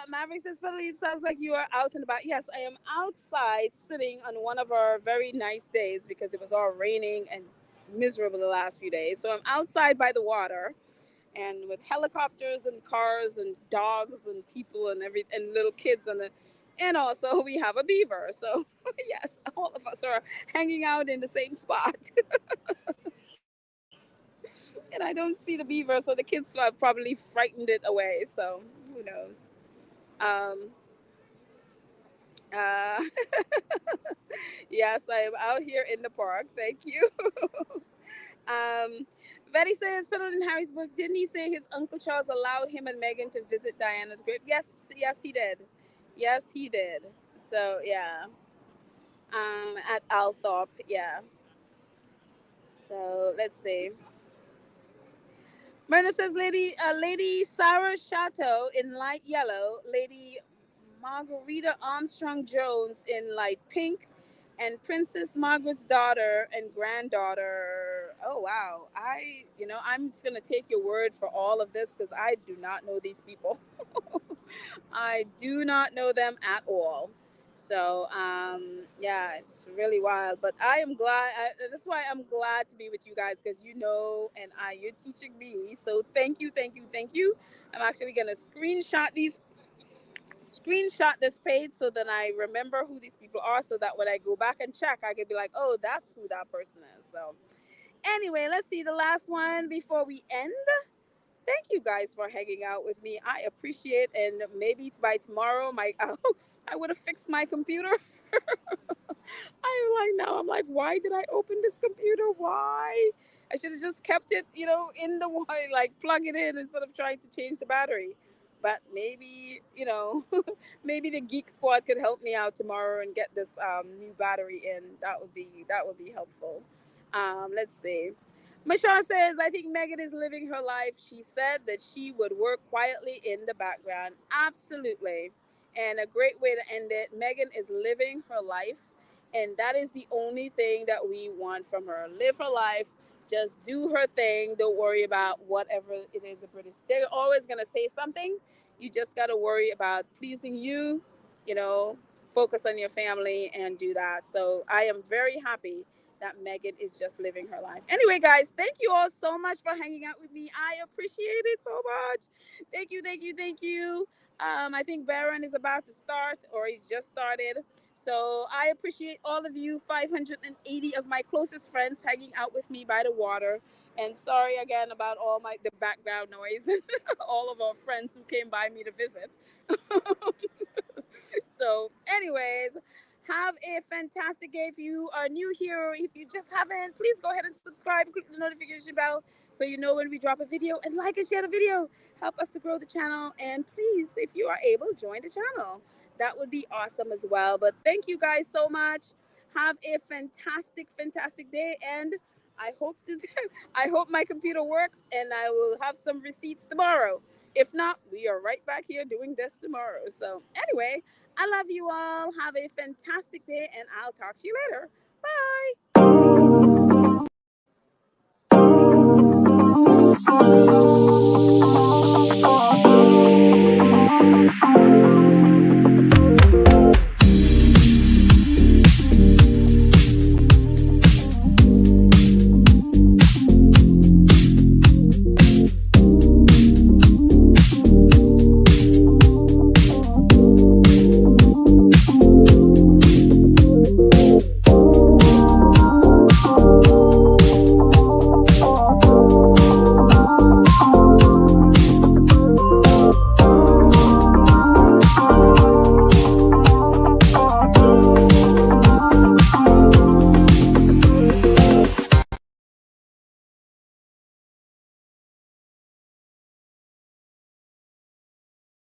[SPEAKER 1] Maverick says, "Finally, it sounds like you are out and about." Yes, I am outside, sitting on one of our very nice days because it was all raining and miserable the last few days. So I'm outside by the water, and with helicopters and cars and dogs and people and and little kids and also we have a beaver. So yes, all of us are hanging out in the same spot. And I don't see the beaver, so the kids are probably frightened it away. So who knows? Um, uh, yes, I am out here in the park. Thank you. Um, Betty says, "Put it in Harry's book. Didn't he say his Uncle Charles allowed him and Meghan to visit Diana's grave?" Yes, he did. Yes, he did. So yeah, at Althorp, yeah. So let's see. Myrna says, Lady Sarah Chateau in light yellow, Lady Margarita Armstrong Jones in light pink, and Princess Margaret's daughter and granddaughter. Oh wow! I'm just gonna take your word for all of this because I do not know these people. I do not know them at all. So yeah, it's really wild. But I am glad. That's why I'm glad to be with you guys because you're teaching me. So thank you, thank you, thank you. I'm actually gonna screenshot this page so that I remember who these people are, so that when I go back and check, I can be like, oh, that's who that person is. So anyway, let's see the last one before we end. Thank you guys for hanging out with me. I appreciate, and maybe by tomorrow, I would have fixed my computer. I'm like, why did I open this computer? Why? I should have just kept it, in the wire, like plug it in instead of trying to change the battery. But maybe, maybe the Geek Squad could help me out tomorrow and get this new battery in. That would be helpful. Let's see. Michelle says, I think Megan is living her life. She said that she would work quietly in the background. Absolutely. And a great way to end it. Megan is living her life. And that is the only thing that we want from her. Live her life. Just do her thing. Don't worry about whatever it is the British. They're always going to say something. You just got to worry about pleasing you, you know, focus on your family and do that. So I am very happy that Megan is just living her life. Anyway, guys, thank you all so much for hanging out with me. I appreciate it so much. Thank you, thank you, thank you. I think Baron is about to start, or he's just started. So I appreciate all of you, 580 of my closest friends hanging out with me by the water. And sorry again about all the background noise and all of our friends who came by me to visit. So, anyways, have a fantastic day. If you are new here, or if you just haven't, please go ahead and subscribe, click the notification bell so you know when we drop a video, and like and share the video. Help us to grow the channel. And please, if you are able, join the channel. That would be awesome as well. But thank you guys so much. Have a fantastic, fantastic day. And I hope to I hope my computer works and I will have some receipts tomorrow. If not, we are right back here doing this tomorrow. So anyway, I love you all. Have a fantastic day, and I'll talk to you later. Bye.